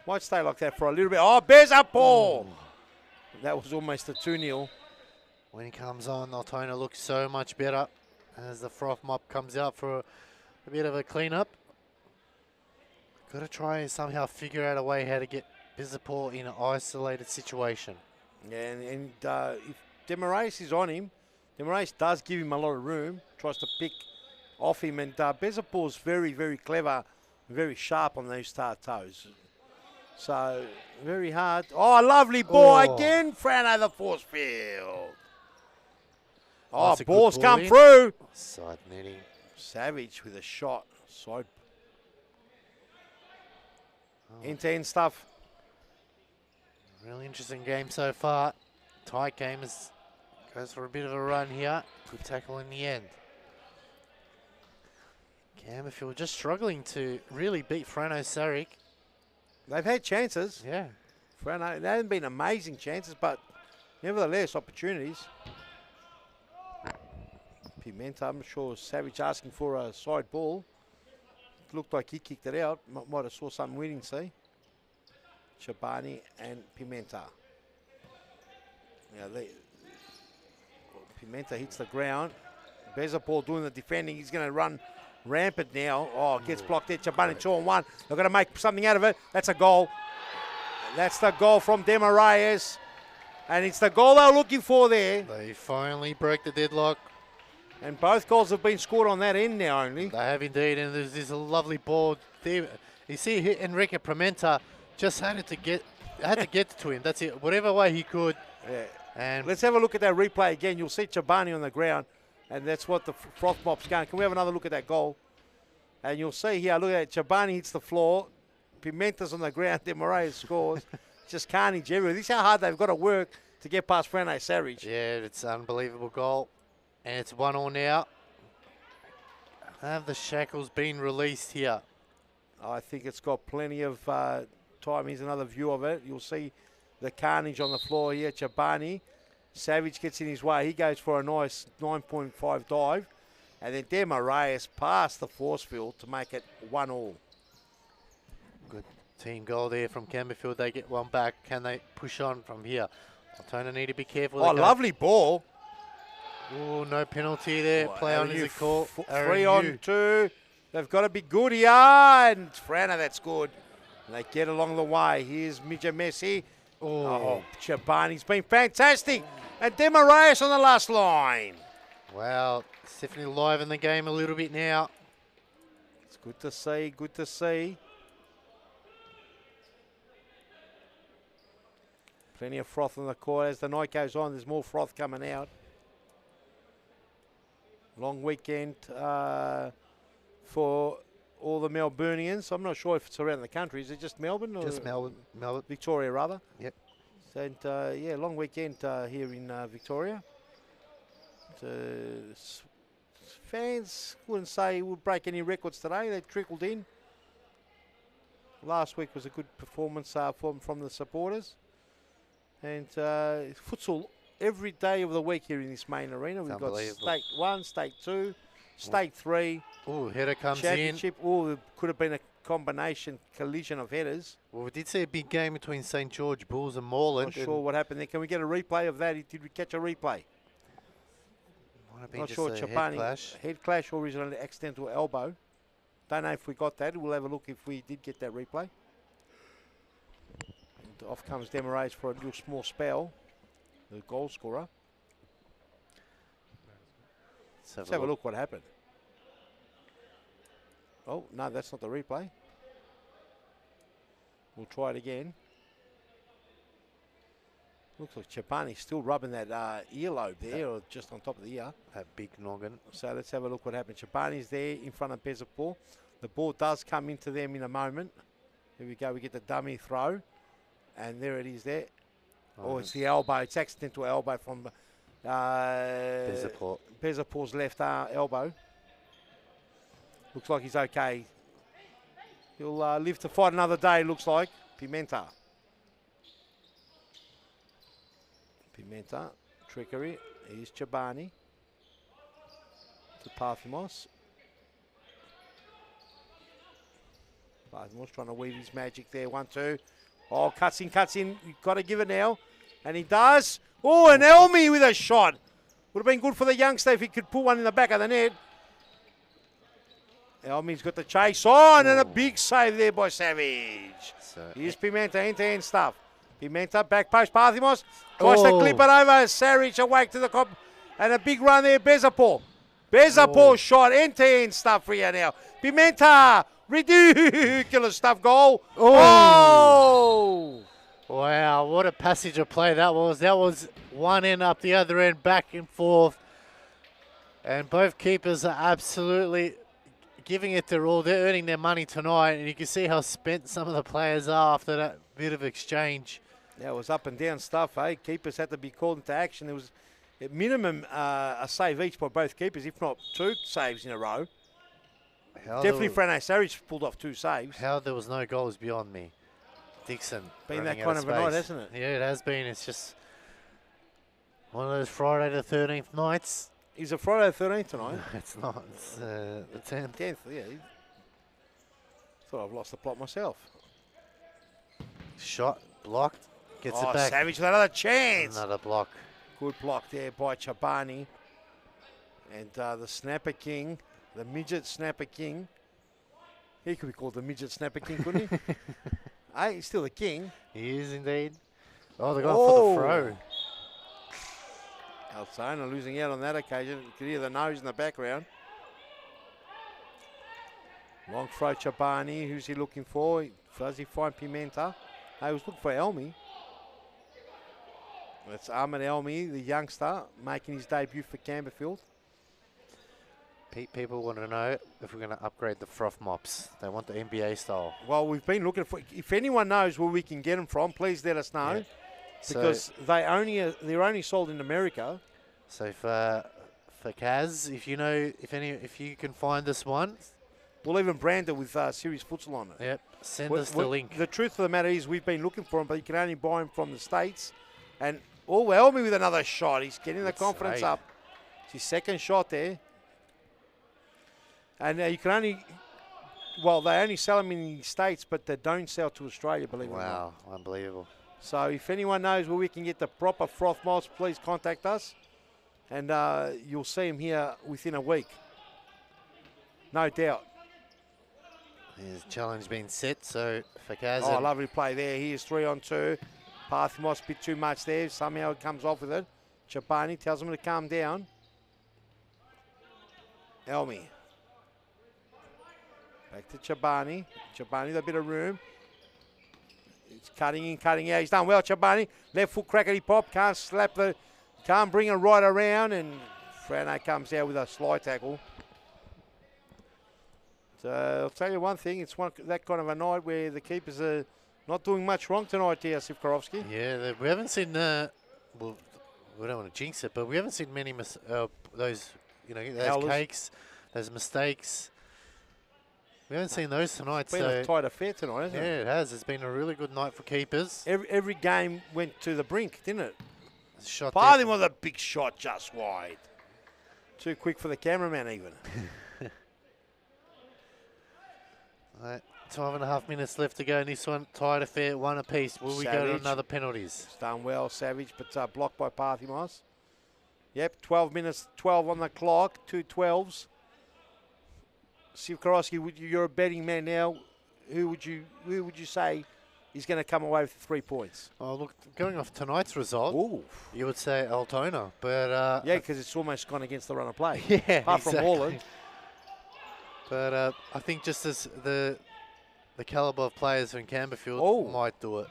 Might stay like that for a little bit. Oh, Bezapol! That was almost a 2-0. When he comes on, Altona looks so much better as the froth mop comes out for a bit of a clean-up. Got to try and somehow figure out a way how to get Bezapol in an isolated situation. Yeah, and if Demarais is on him, Demarais does give him a lot of room, tries to pick off him, and Bezapol's very, very clever, very sharp on those toes. So, very hard. Oh, a lovely ball again, Frano the force field. Oh, balls come through. Side netting. Savage with a shot. Side. End-to-end stuff. Really interesting game so far. Tight game goes for a bit of a run here. Good tackle in the end. Campbellfield just struggling to really beat Frano Sarich. They've had chances. Yeah. Frano, they haven't been amazing chances, but nevertheless, opportunities. Pimenta, I'm sure Savage asking for a side ball. It looked like he kicked it out. Might have saw something we didn't see. Shabani and Pimenta. Yeah, Pimenta hits the ground. Bezapol doing the defending. He's going to run rampant now. Oh, gets blocked there. Shabani 2-on-1. They're going to make something out of it. That's a goal. That's the goal from Demarais. And it's the goal they were looking for there. They finally broke the deadlock. And both goals have been scored on that end now only. They have indeed, and there's this lovely ball there. You see Enrique Pimenta just had to get to him. That's it. Whatever way he could. Yeah. And let's have a look at that replay again. You'll see Chabani on the ground, and that's what the froth mop's going. Can we have another look at that goal? And you'll see here, look at that. Chabani hits the floor. Pimenta's on the ground. Demarais scores. Just carnage everywhere. This is how hard they've got to work to get past Frano Sarich. Yeah, it's an unbelievable goal. And it's 1-1 now. Have the shackles been released here? I think it's got plenty of time. Here's another view of it. You'll see the carnage on the floor here. Chabani. Savage gets in his way. He goes for a nice 9.5 dive. And then Demarais past the force field to make it 1-1. Good team goal there from Campbellfield. They get one back. Can they push on from here? Altona need to be careful. Oh, lovely ball. Oh, no penalty there. Play on is a call. 3-on-2. They've got to be good here. And Frano, that's good. They get along the way. Here's Midget Messi. Oh, Chobani's been fantastic. And Demaraeus on the last line. Wow, it's definitely live in the game a little bit now. It's good to see, good to see. Plenty of froth on the court. As the night goes on, there's more froth coming out. Long weekend for all the Melburnians. I'm not sure if it's around the country. Is it just Melbourne? Or Just Melbourne. Victoria, rather. Yep. And yeah, long weekend here in Victoria. Fans wouldn't say would break any records today. They trickled in. Last week was a good performance from the supporters. And futsal every day of the week here in this main arena. We've got State 1, State 2, State 3. Oh, header comes in. Championship. Oh, it could have been a collision of headers. Well, we did see a big game between St. George Bulls and Moreland. Not sure what happened there. Can we get a replay of that? Did we catch a replay? Might have been Not just sure. a Chobani head clash or is it an accidental elbow? Don't know if we got that. We'll have a look if we did get that replay. And off comes Demaraeus for a little small spell. The goal scorer. Let's have a look what happened. Oh, no, that's not the replay. We'll try it again. Looks like Chobani's still rubbing that earlobe there, or just on top of the ear. That big noggin. So let's have a look what happened. Chobani's there in front of Bezapur. The ball does come into them in a moment. Here we go. We get the dummy throw. And there it is there. Oh, it's the elbow. It's accidental elbow from Bezapur's left elbow. Looks like he's okay. He'll live to fight another day, looks like. Pimenta. Trickery. Here's Chobani. To Parthimos. Parthimos trying to weave his magic there. 1-2. Oh, cuts in. You've got to give it now. And he does. Oh, and Elmi with a shot. Would have been good for the youngster if he could put one in the back of the net. Elmi's got the chase on and a big save there by Savage. Here's Pimenta, end-to-end stuff. Pimenta, back post, Parthimos. Tries to clip it over. Savage awake to the cop. And a big run there, Bezapur. Shot, end-to-end stuff for you now. Pimenta, ridiculous stuff, goal. Oh! Wow, what a passage of play that was. That was one end up the other end, back and forth. And both keepers are absolutely giving it their all. They're earning their money tonight, and you can see how spent some of the players are after that bit of exchange. Yeah, it was up and down stuff, eh? Keepers had to be called into action. There was at minimum a save each by both keepers, if not 2 saves in a row. Definitely Frane Sarich pulled off 2 saves. How there was no goals beyond me. Dixon. Been that kind of a night, hasn't it? Yeah, it has been. It's just one of those Friday the 13th nights. Is it Friday the 13th tonight? No, it's not. It's the 10th. 10th, yeah. Thought I've lost the plot myself. Shot, blocked, gets it back. Savage with another chance. Another block. Good block there by Chobani. And the Snapper King, the Midget Snapper King. He could be called the Midget Snapper King, couldn't he? Hey, he's still the king. He is indeed. Oh, they're going for the throw. Altona losing out on that occasion. You could hear the nose in the background. Long throw, Chobani. Who's he looking for? Does he find Pimenta? No, he was looking for Elmi. That's Ahmed Elmi, the youngster, making his debut for Campbellfield. People want to know if we're going to upgrade the froth mops. They want the NBA style. Well, we've been looking for. If anyone knows where we can get them from, please let us know. Yeah. Because they're only sold in America. So for Kaz, if you can find this one, we'll even brand it with Series Futsal on it. Yep, send us the link. The truth of the matter is we've been looking for them, but you can only buy them from the States. And Elmi with another shot. He's getting the confidence up. It's his second shot there. And you can only, they only sell them in the States, but they don't sell to Australia, believe it or not. Wow, unbelievable. So if anyone knows where we can get the proper froth mops, please contact us. And you'll see them here within a week. No doubt. His challenge being set, so Fakaz. Oh, lovely play there. Here's 3-on-2. Parthimos a bit too much there. Somehow it comes off with it. Chapani tells him to calm down. Elmi. Back to Chabani. Chabani with a bit of room. He's cutting in, cutting out. He's done well, Chabani. Left foot crackety pop. Can't bring it right around. And Frano comes out with a slide tackle. So I'll tell you one thing. It's that kind of a night where the keepers are not doing much wrong tonight here, Sivkorovsky. Yeah, we haven't seen, well, we don't want to jinx it, but we haven't seen many those cakes, those mistakes. We haven't seen those tonight. It's been a tight affair tonight, hasn't it? Yeah, it has. It's been a really good night for keepers. Every game went to the brink, didn't it? Shot Parthim was a big shot just wide. Too quick for the cameraman even. Right, 12.5 minutes left to go in this one. Tight affair, one apiece. Will we go to another penalties? It's done well, Savage, but blocked by Parthimos. Yep, 12 minutes, 12 on the clock, 2 12s. Sivkorovsky, you're a betting man now. Who would you say is going to come away with 3 points? Oh, look, going off tonight's result, Ooh. you would say Altona, but yeah, because it's almost gone against the run of play. Yeah, apart exactly. from Moreland. But I think just as the calibre of players in Campbellfield might do it.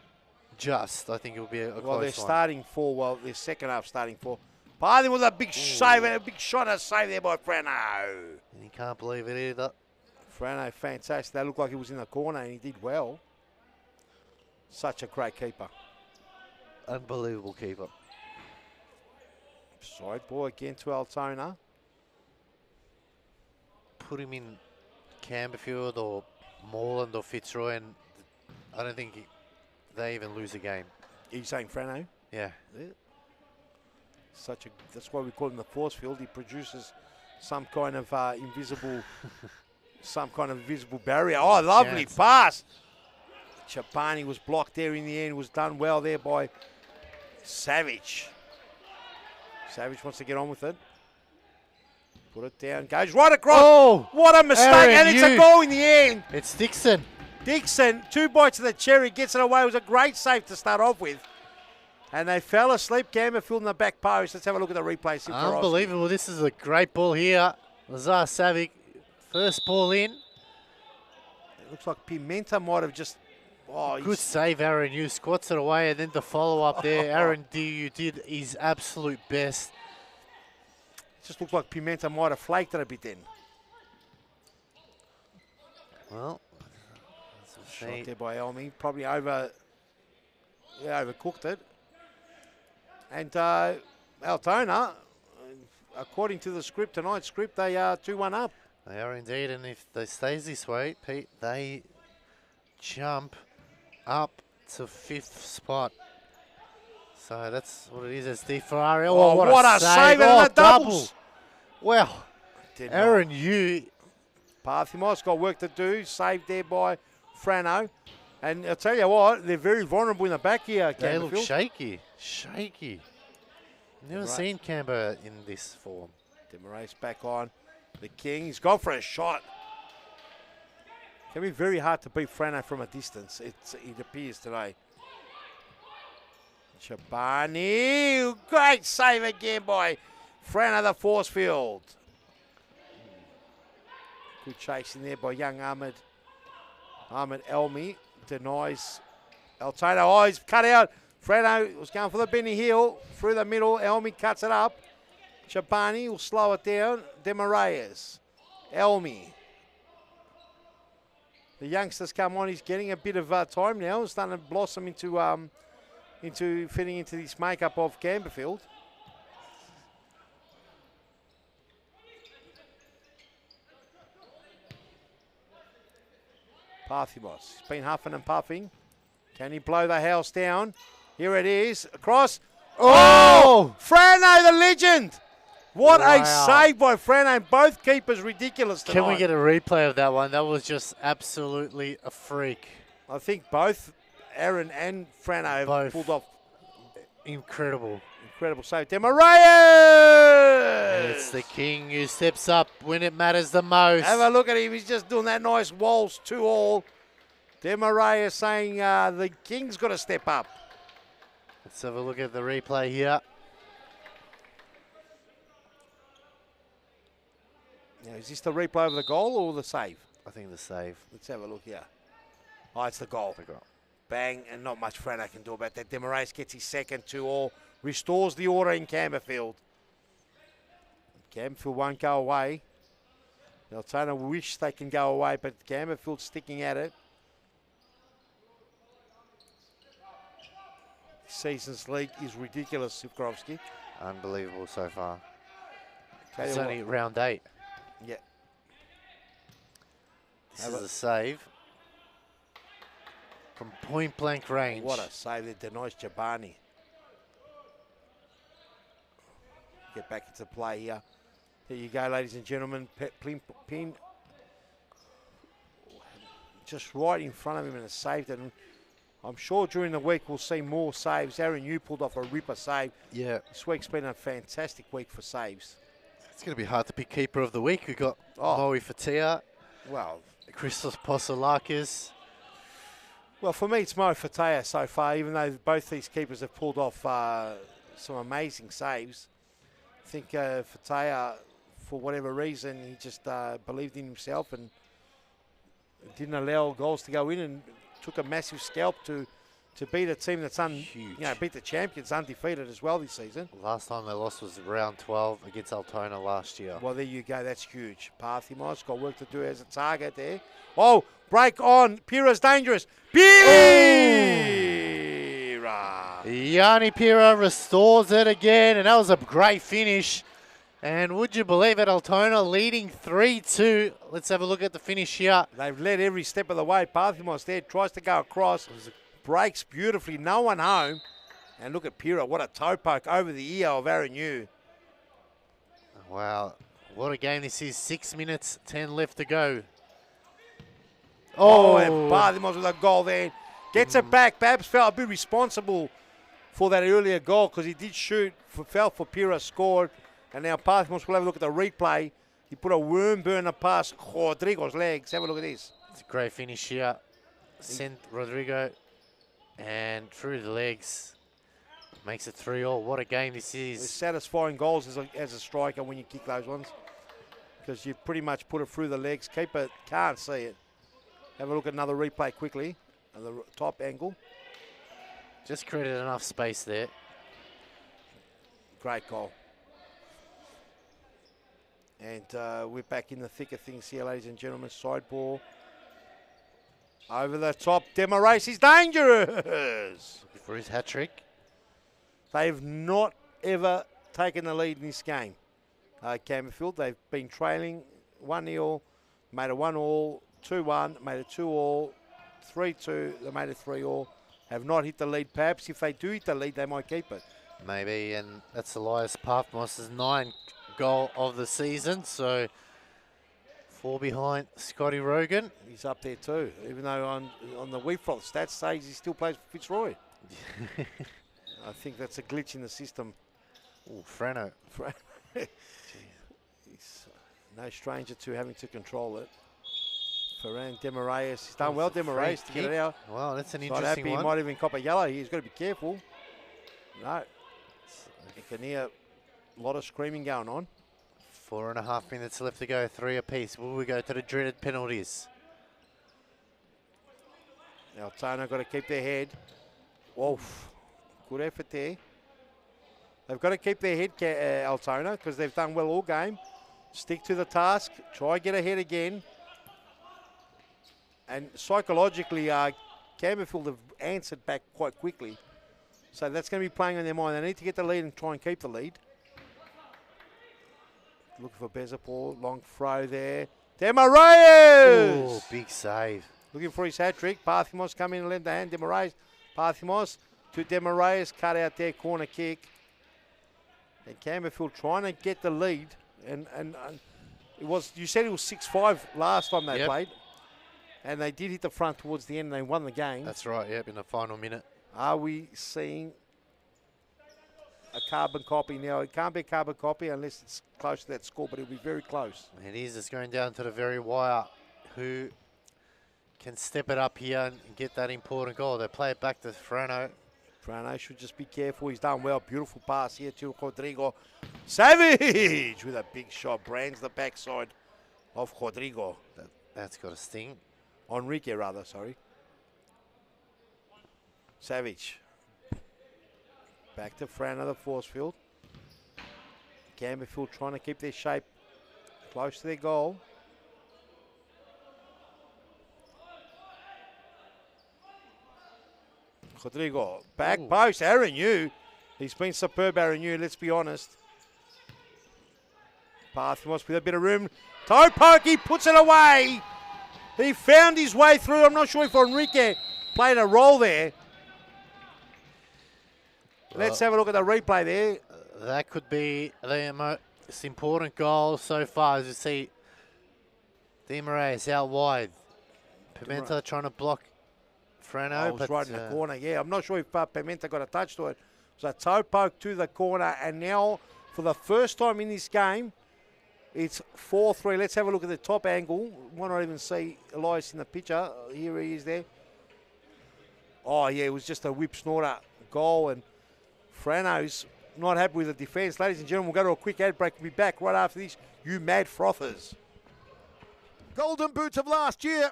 I think it will be a close Well, they're one. starting 4. Well, their second half starting 4. Parthim was a big save, a big shot, a save there by Frano. And you can't believe it either. Frano, fantastic. That looked like he was in the corner, and he did well. Such a great keeper. Unbelievable keeper. Side ball again to Altona. Put him in Campbellfield or Moreland or Fitzroy, and I don't think they even lose a game. Are you saying Frano? Yeah. That's why we call him the force field. He produces some kind of invisible barrier. Oh, lovely pass. Chapani was blocked there in the end. Was done well there by Savage. Savage wants to get on with it. Put it down. Goes right across. Oh! What a mistake. And it's a goal in the end. It's Dixon. Dixon, 2 bites of the cherry, gets it away. It was a great save to start off with. And they fell asleep. Campbellfield in the back post. Let's have a look at the replay. Unbelievable. This is a great ball here. Lazar Savic, first ball in. It looks like Pimenta might have just... Good save, Aaron. You squats it away, and then the follow-up there. Aaron you did his absolute best. It just looks like Pimenta might have flaked it a bit then. Well, shot there by Elmi. Probably overcooked it. And Altona, according to the script, tonight's script, they are 2-1 up. They are indeed, and if they stays this way, Pete, they jump up to 5th spot. So that's what it is. It's Steve Ferrari. Oh, what a save and the doubles. Well, Aaron, you... Parthimos got work to do. Saved there by Frano. And I'll tell you what, they're very vulnerable in the back here. They look shaky. Never seen Canberra in this form. Demarace back on. The King, he's gone for a shot. Can be very hard to beat Frano from a distance. It appears today. Chabani, great save again by Frano, the force field. Good chase in there by young Ahmed Elmi. Denies Altona. Oh, he's cut out. Frano was going for the Benny heel. Through the middle. Elmi cuts it up. Chabani will slow it down. Demaraes. Elmi. The youngsters come on. He's getting a bit of time now. He's starting to blossom into fitting into this makeup of Campbellfield. Parthimos. He's been huffing and puffing. Can he blow the house down? Here it is. Across. Oh! Frano, the legend! What a save by Frano. Both keepers ridiculous tonight. Can we get a replay of that one? That was just absolutely a freak. I think both Aaron and Frano have pulled off. Incredible. Incredible save. Demarayas! It's the king who steps up when it matters the most. Have a look at him. He's just doing that nice waltz 2-all. Demarayas saying the king's got to step up. Let's have a look at the replay here. Now, is this the replay of the goal or the save? I think the save. Let's have a look here. Oh, it's the goal. Bang, and not much Frano can do about that. Demarayas gets his second 2-all, restores the order in Campbellfield. Campbellfield won't go away. Altona wish they can go away, but Campbellfield's sticking at it. Season's league is ridiculous, Sivkorovsky. Unbelievable so far. Tell It's you only what. round 8. Yeah. This is a save from point blank range. What a save there, Denoise Jabani. Get back into play here. There you go, ladies and gentlemen. Pin just right in front of him and has saved it. And I'm sure during the week we'll see more saves. Aaron, you pulled off a ripper save. Yeah. This week's been a fantastic week for saves. It's going to be hard to pick keeper of the week. We've got Moe Fatia, Well, Christos Posolakis. well, for me, it's Mo Fatea so far, even though both these keepers have pulled off some amazing saves. I think Fatea, for whatever reason, he just believed in himself and didn't allow goals to go in and took a massive scalp to beat a team that's beat the champions undefeated as well this season. Last time they lost was round 12 against Altona last year. Well, there you go. That's huge. Parthimos got work to do as a target there. Oh, break on. Pira's dangerous. Pira! Yanni Pira restores it again, and that was a great finish. And would you believe it, Altona leading 3-2. Let's have a look at the finish here. They've led every step of the way. Parthimos there tries to go across. Breaks beautifully. No one home. And look at Pira. What a toe poke over the ear of Aaron Yu. Wow, what a game this is. 6 minutes, 10 left to go. Oh, and Parthimos with a goal there. Gets it back. Babs felt a bit responsible for that earlier goal because he did shoot. Fell for Pira, scored. And now Parthimos will have a look at the replay. He put a worm burner past Rodrigo's legs. Have a look at this. It's a great finish here. Sent Rodrigo and through the legs. Makes it 3-all. What a game this is. It's satisfying goals as a striker when you kick those ones because you pretty much put it through the legs. Keeper can't see it. Have a look at another replay quickly at the top angle. Just created enough space there. Great goal. And we're back in the thick of things here, ladies and gentlemen. Side ball. Over the top. Demarayas is dangerous. Looking for his hat-trick. They've not ever taken the lead in this game. Campbellfield, they've been trailing 1-0, made a 1-all, 2-1, made a 2-all, 3-2, they made a 3-all. Have not hit the lead. Perhaps if they do hit the lead, they might keep it. Maybe, and that's Elias Parthimos' 9th goal of the season, so 4 behind Scotty Rogan. He's up there too, even though on the WeFront stats says he still plays for Fitzroy. I think that's a glitch in the system. Oh, Frano. He's no stranger to having to control it. Ferran Demarayas, he's done well, Demarayas, to get it out. Wow, that's an Not interesting happy, one. he might even cop a yellow here. He's got to be careful. No. You can hear a lot of screaming going on. 4.5 minutes left to go, 3 apiece. Will we go to the dreaded penalties? Altona got to keep their head. Wolf. Good effort there. They've got to keep their head, Altona, because they've done well all game. Stick to the task. Try get ahead again. And psychologically, Campbellfield have answered back quite quickly. So that's going to be playing on their mind. They need to get the lead and try and keep the lead. Looking for Bezapor. Long throw there. Demarayas! Oh, big save. Looking for his hat-trick. Parthimos come in and lend the hand. Demarayas. Parthimos to Demarayas. Cut out there. Corner kick. And Campbellfield trying to get the lead. And it was, you said it was 6-5 last time they played. And they did hit the front towards the end and they won the game. That's right, yep, in the final minute. Are we seeing a carbon copy now. It can't be a carbon copy unless it's close to that score, but it'll be very close. It is. It's going down to the very wire. Who can step it up here and get that important goal? They play it back to Frano. Frano should just be careful. He's done well. Beautiful pass here to Rodrigo. Savage with a big shot. Brands the backside of Rodrigo. That's got a sting. Enrique, rather, sorry. Savage. Back to Frano, the force field. Campbellfield trying to keep their shape close to their goal. Rodrigo, back post, Aaron Yu. He's been superb, Aaron Yu, let's be honest. Parthimos with a bit of room. Toe poke, he puts it away. He found his way through. I'm not sure if Enrique played a role there. Let's have a look at the replay there. That could be the most important goal so far. As you see, Di Maria is out wide. Pimenta trying to block Frano. It was right in the corner, yeah. I'm not sure if Pimenta got a touch to it. It was a toe poke to the corner, and now for the first time in this game, it's 4-3. Let's have a look at the top angle. Might not even see Elias in the picture. Here he is there. Oh, yeah, it was just a whip snorter goal, and Frano's not happy with the defence. Ladies and gentlemen, we'll go to a quick ad break. We'll be back right after this. You mad frothers. Golden Boots of last year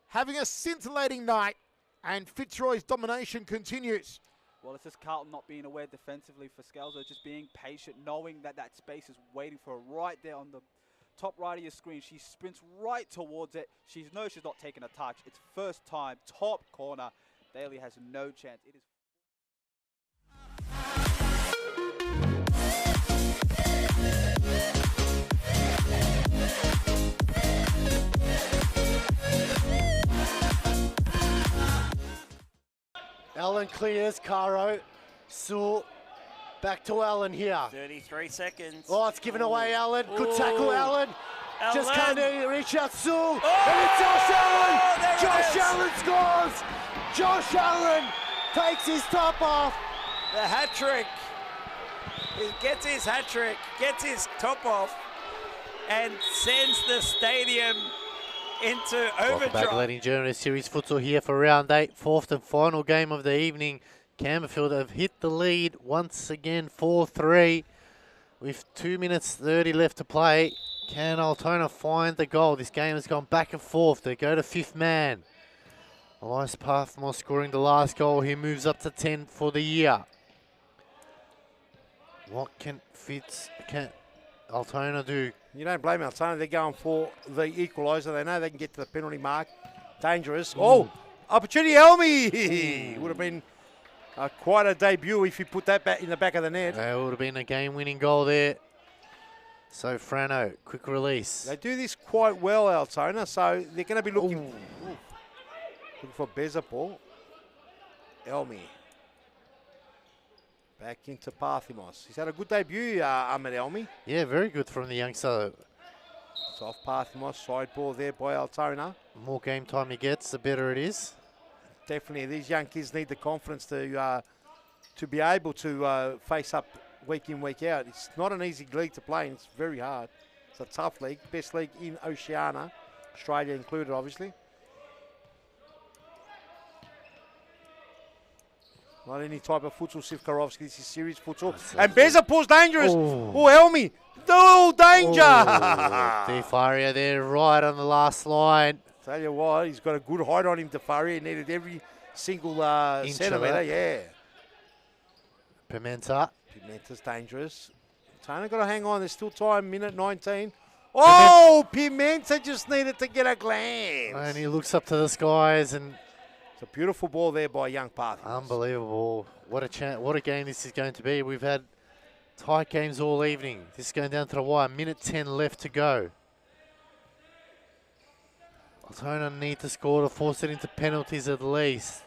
having a scintillating night, and Fitzroy's domination continues. Well, it's just Carlton not being aware defensively for Scalzo, just being patient, knowing that that space is waiting for her right there on the top right of your screen. She sprints right towards it. She knows she's not taking a touch. It's first time, top corner. Daly has no chance. It is. Allen clears, Caro. Sewell, back to Allen here. 33 seconds. Oh, it's given away, Allen. Good tackle, Allen. Just Allen. can't reach out, Sewell. And it's Josh Allen. there it Josh is. Allen scores. Josh Allen takes his top off. The hat trick. He gets his hat trick, gets his top off, and sends the stadium into Welcome back, overdrive. ladies and gentlemen. Series Futsal here for round 8, fourth and final game of the evening. Campbellfield have hit the lead once again, 4-3. With 2 minutes 30 left to play. Can Altona find the goal? This game has gone back and forth. They go to fifth man. Elias Pathmore scoring the last goal. He moves up to 10 for the year. What can Altona do? You don't blame Altona. They're going for the equaliser. They know they can get to the penalty mark. Dangerous. Oh, opportunity, Elmi. Would have been quite a debut if he put that back in the back of the net. That would have been a game-winning goal there. So Frano, quick release. They do this quite well, Altona, so they're going to be looking for Bezapol. Elmi. Back into Parthimos. He's had a good debut, Ahmed Elmi. Yeah, very good from the youngster. Soft Parthimos, side ball there by Altona. The more game time he gets, the better it is. Definitely, these young kids need the confidence to be able to face up week in, week out. It's not an easy league to play, and it's very hard. It's a tough league, best league in Oceania, Australia included, obviously. Not any type of futsal, Sivkarovsky. This is serious futsal. And Bezapol's dangerous. Oh, Helmi. No danger. Defaria there right on the last line. Tell you what, he's got a good height on him, Defaria. He needed every single centimetre, yeah. Pimenta's dangerous. Tony got to hang on. There's still time, minute 19. Oh, Pimenta just needed to get a glance. And he looks up to the skies and... It's a beautiful ball there by young Parthimos. Unbelievable. What a game this is going to be. We've had tight games all evening. This is going down to the wire. Minute 10 left to go. Altona need to score to force it into penalties at least.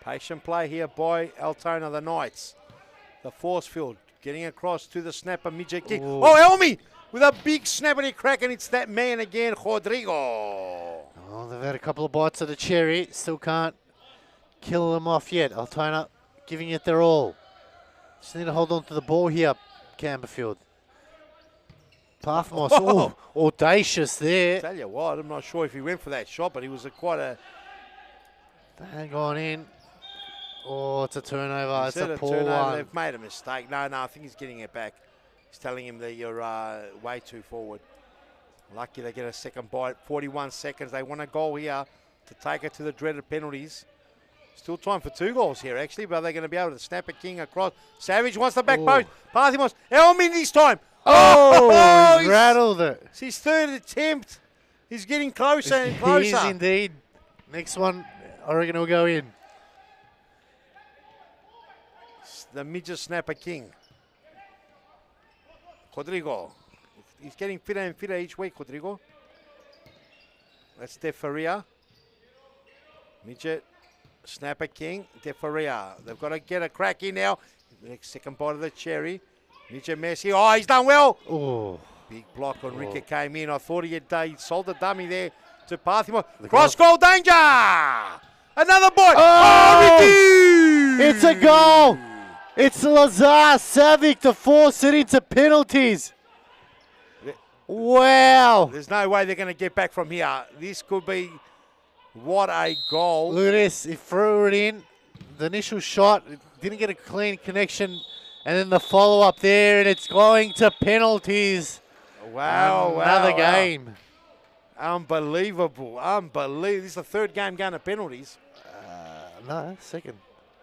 Patient play here by Altona, the Knights. The force field getting across to the snapper, midget kick. Oh, Elmi with a big snappity crack, and it's that man again, Rodrigo. Oh, they've had a couple of bites of the cherry. Still can't kill them off yet. Altona giving it their all. Just need to hold on to the ball here, Campbellfield. Parthamos, oh, audacious there. Tell you what, I'm not sure if he went for that shot, but he was quite a... Hang on in. Oh, it's a turnover. It's Instead a of poor turnover, one. they've made a mistake. No, I think he's getting it back. He's telling him that you're way too forward. Lucky they get a second bite. 41 seconds. They want a goal here to take it to the dreaded penalties. Still time for 2 goals here, actually, but they're going to be able to snap a king across. Savage wants the back post. Parthamos, Elmin this time. Oh, he's rattled it. It's his 3rd attempt. He's getting closer and closer. He is indeed. Next one, I reckon will go in. The midget snapper king. Rodrigo. He's getting fitter and fitter each week, Rodrigo. That's De Faria. Midget snapper king, De Faria. They've got to get a crack in now. Next second bite of the cherry. Midget Messi. Oh, he's done well. Oh. Big block on Ricker came in. I thought he sold the dummy there to Parthimo. Cross goal danger. Another boy. Oh, Ricky. It's a goal. It's Lazar Savic to force it into penalties. Wow. There's no way they're going to get back from here. This could be what a goal. Look at this. He threw it in. The initial shot didn't get a clean connection. And then the follow-up there, and it's going to penalties. Wow. Another game. Unbelievable. Unbelievable. This is the 3rd game going to penalties. No, 2nd.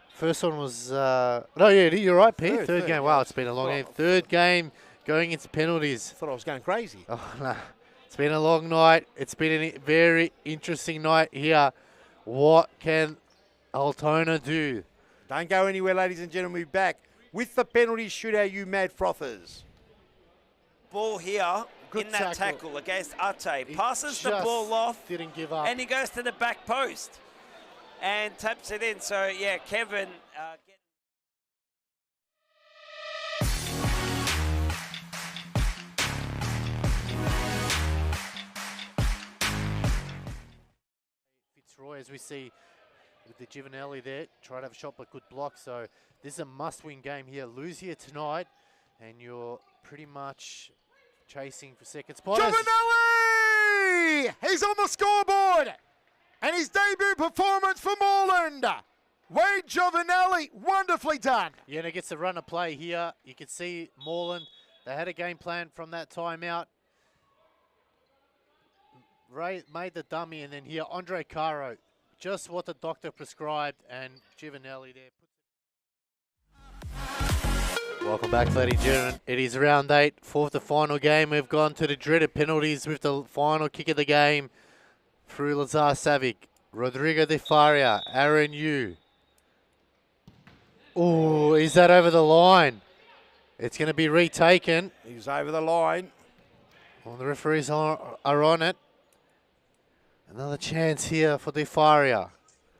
First one was... no, yeah, you're right, Pete. Third game. Wow, it's been a long game. 3rd game going into penalties. I thought I was going crazy. Oh, no. It's been a long night. It's been a very interesting night here. What can Altona do? Don't go anywhere, ladies and gentlemen. We'll be back with the penalty shootout, you mad frothers. Ball here Good in that tackle against Ate. Passes the ball off. Didn't give up. And he goes to the back post and taps it in. So, yeah, Kevin... Fitzroy, as we see with the Giovanelli there, try to have a shot but good block. So this is a must-win game here. Lose here tonight and you're pretty much chasing for second spot. Giovanelli! He's on the scoreboard! And his debut performance for Moreland. Wade Giovanelli, wonderfully done. Yeah, and it gets a run of play here. You can see Moreland, they had a game plan from that timeout. Ray made the dummy, and then here, Andre Caro, just what the doctor prescribed, and Giovanelli there. Welcome back, ladies and gentlemen. It is round 8, 4th to final game. We've gone to the dreaded penalties with the final kick of the game through Lazar Savic, Rodrigo de Faria, Aaron Yu. Oh, is that over the line? It's going to be retaken. He's over the line. Well, the referees are on it. Another chance here for De Faria.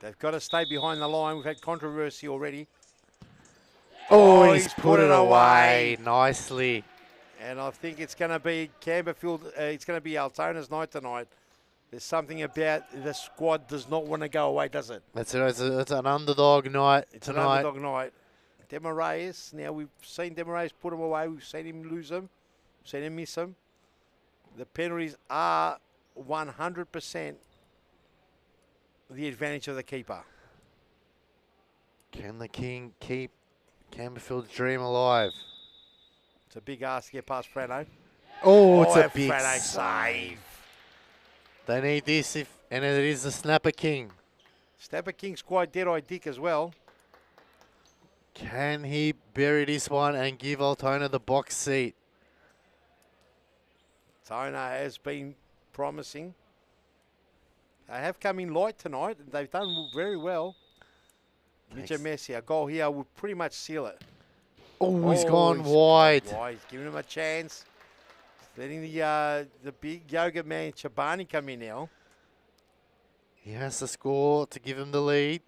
They've got to stay behind the line. We've had controversy already. Oh, he's put it away nicely. And I think it's going to be Campbellfield. It's going to be Altona's night tonight. There's something about the squad does not want to go away, does it? That's it. It's an underdog night tonight. An underdog night. Demoraes. Now we've seen Demoraes put them away. We've seen him lose them. We've seen him miss them. The penalties are 100% the advantage of the keeper. Can the King keep Campbellfield's dream alive? It's a big ask to get past Frano. Oh, it's a big Frano save. They need this, and it is the Snapper King. Snapper King's quite dead-eye dick as well. Can he bury this one and give Altona the box seat? Altona has been promising. They have come in light tonight, and they've done very well. Mitchell Messi, a goal here would pretty much seal it. Oh, he's gone wide. He's giving him a chance. Letting the big yoga man Chabani come in now. He has to score to give him the lead.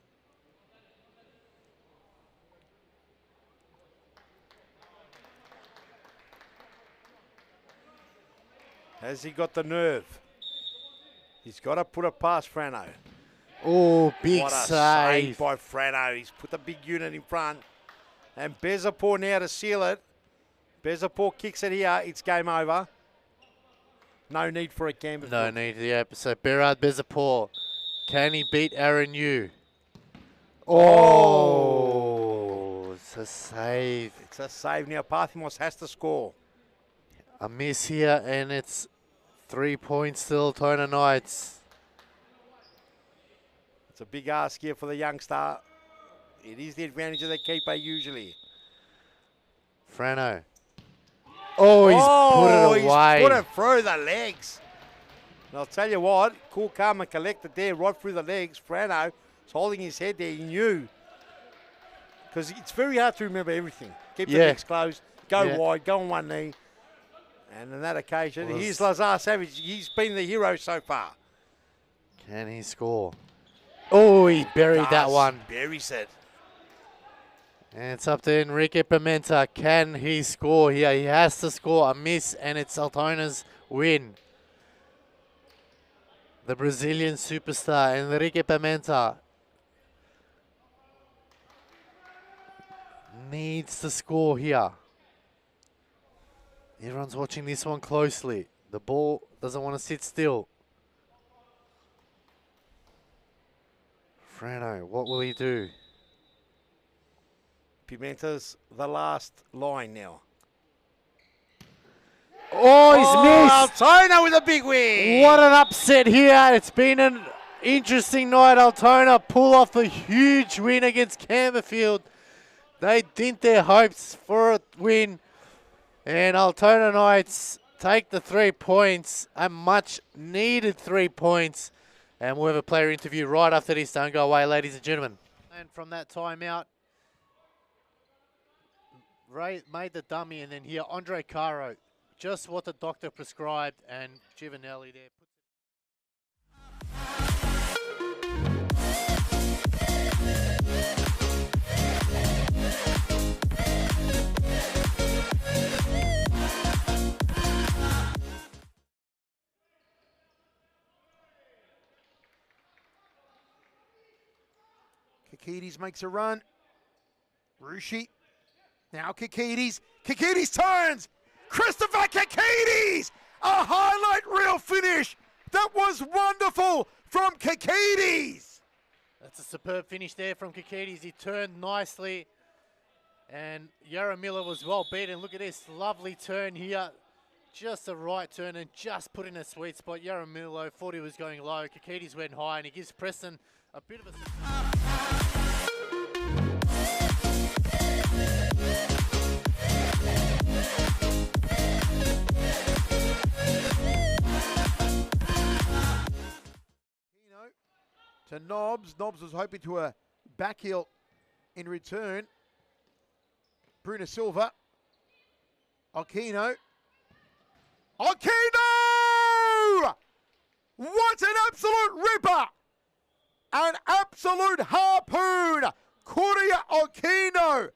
Has he got the nerve? He's got to put it past Frano. Oh, big what a save by Frano. He's put the big unit in front. And Bezapur now to seal it. Bezapur kicks it here. It's game over. No need for a Campbellfield. No need, yeah. So Berard Bezapur, can he beat Aaron Yu? Oh, it's a save. It's a save now. Parthimos has to score. A miss here, and it's 3 points still, Altona Knights. It's a big ask here for the youngster. It is the advantage of the keeper usually. Frano. Oh, he's put it away. He's put it through the legs. And I'll tell you what, cool, calm and collected there, right through the legs. Frano is holding his head there. He knew. Because it's very hard to remember everything. Keep the legs closed, go wide, go on one knee. And on that occasion, here's Lazar Savage. He's been the hero so far. Can he score? Oh, he buried that one. Buries it. And it's up to Enrique Pimenta. Can he score here? He has to score. A miss, and it's Altona's win. The Brazilian superstar, Enrique Pimenta, needs to score here. Everyone's watching this one closely. The ball doesn't want to sit still. Frano, what will he do? Pimenta's the last line now. Oh, he's missed! Altona with a big win! What an upset here. It's been an interesting night. Altona pull off a huge win against Campbellfield. They dint their hopes for a win. And Altona Knights take the 3 points, a much needed 3 points. And we'll have a player interview right after this. Don't go away, ladies and gentlemen. And from that timeout, Ray made the dummy, and then here, Andre Caro, just what the doctor prescribed, and Giovanelli there. Kikides makes a run. Rushi. Now Kikides. Kikides turns. Christopher Kikides! A highlight reel finish. That was wonderful from Kikides. That's a superb finish there from Kikides. He turned nicely. And Yaramila was well beaten. Look at this lovely turn here. Just the right turn and just put in a sweet spot. Yaramila thought he was going low. Kikides went high, and he gives Preston a bit of a... To Nobbs. Nobbs was hoping to a back heel in return. Bruno Silva. Aquino. Aquino! What an absolute ripper! An absolute harpoon! Kuria Aquino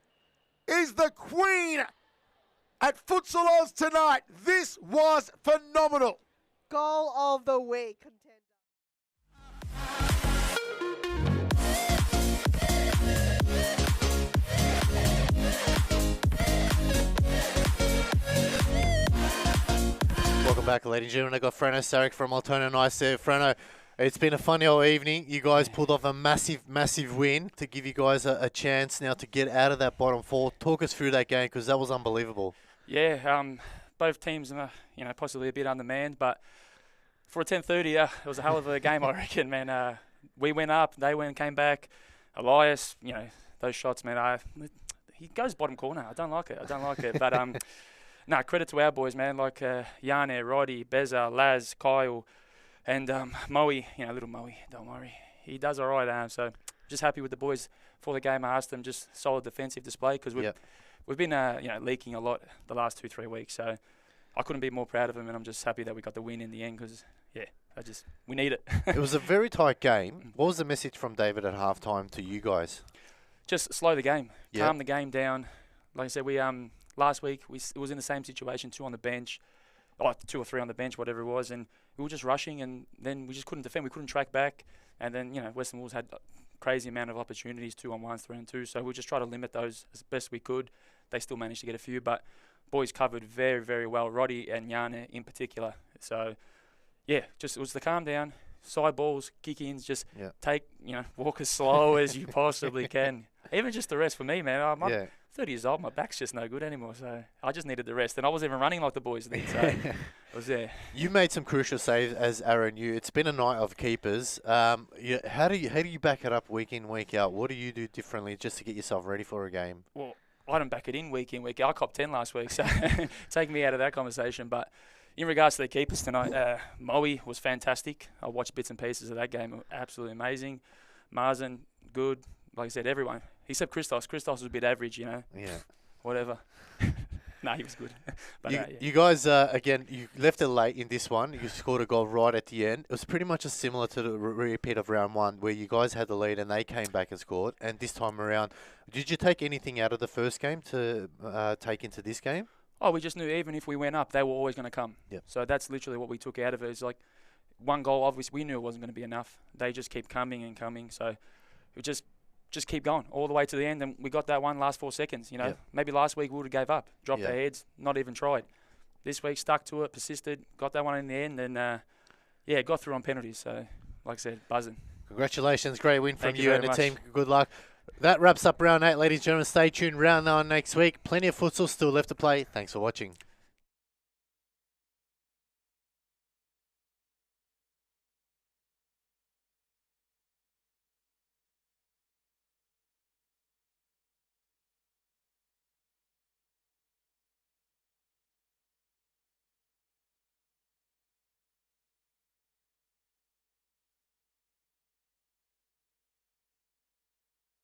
is the queen at Futsal Oz tonight. This was phenomenal. Goal of the week. Welcome back, ladies and gentlemen. I got Frano Sarek from Altona Knights there. Frano, it's been a funny old evening. You guys pulled off a massive win to give you guys a chance now to get out of that bottom four. Talk us through that game, because that was unbelievable. Yeah, both teams, possibly a bit undermanned, but for a 10:30, it was a hell of a game, I reckon, man. We went up, they came back. Elias, those shots, man. He goes bottom corner. I don't like it. But no, credit to our boys, man, like Yane, Roddy, Beza, Laz, Kyle, and Moe, little Moe, don't worry. He does all right, so just happy with the boys for the game. I asked them just solid defensive display, because we've been leaking a lot the last 2-3 weeks, so I couldn't be more proud of them, and I'm just happy that we got the win in the end, because, we need it. It was a very tight game. What was the message from David at halftime to you guys? Just slow the game, calm the game down. Like I said, we last week, it was in the same situation, 2 on the bench, 2 or 3 on the bench, whatever it was, and we were just rushing, and then we just couldn't defend. We couldn't track back, and then, Western Wolves had crazy amount of opportunities, 2-on-1s, 3-on-2. So we'll just try to limit those as best we could. They still managed to get a few, but boys covered very, very well. Roddy and Yana in particular. So yeah, just it was the calm down, side balls, kick-ins, just take, walk as slow as you possibly can. Even just the rest for me, man. I'm 30 years old, my back's just no good anymore, so I just needed the rest. And I wasn't even running like the boys then, so it was there. You made some crucial saves, as Aaron, it's been a night of keepers. How do you back it up week in, week out? What do you do differently just to get yourself ready for a game? Well, I don't back it in, week out. I copped 10 last week, so take me out of that conversation. But in regards to the keepers tonight, Moe was fantastic. I watched bits and pieces of that game. Absolutely amazing. Marsden, good. Like I said, everyone. Except Christos. Christos was a bit average, Yeah. Whatever. No, he was good. But you guys, again, you left it late in this one. You scored a goal right at the end. It was pretty much similar to the repeat of round one, where you guys had the lead and they came back and scored. And this time around, did you take anything out of the first game to take into this game? Oh, we just knew even if we went up, they were always going to come. Yep. So that's literally what we took out of it. It's like one goal, obviously, we knew it wasn't going to be enough. They just keep coming and coming. So we just keep going all the way to the end. And we got that one last 4 seconds, Yep. Maybe last week we would have gave up, dropped our heads, not even tried. This week, stuck to it, persisted, got that one in the end, and, got through on penalties. So, like I said, buzzing. Congratulations. Great win from Thank you you very and the much. team. Good luck. That wraps up round 8, ladies and gentlemen. Stay tuned. Round 9 next week. Plenty of futsal still left to play. Thanks for watching.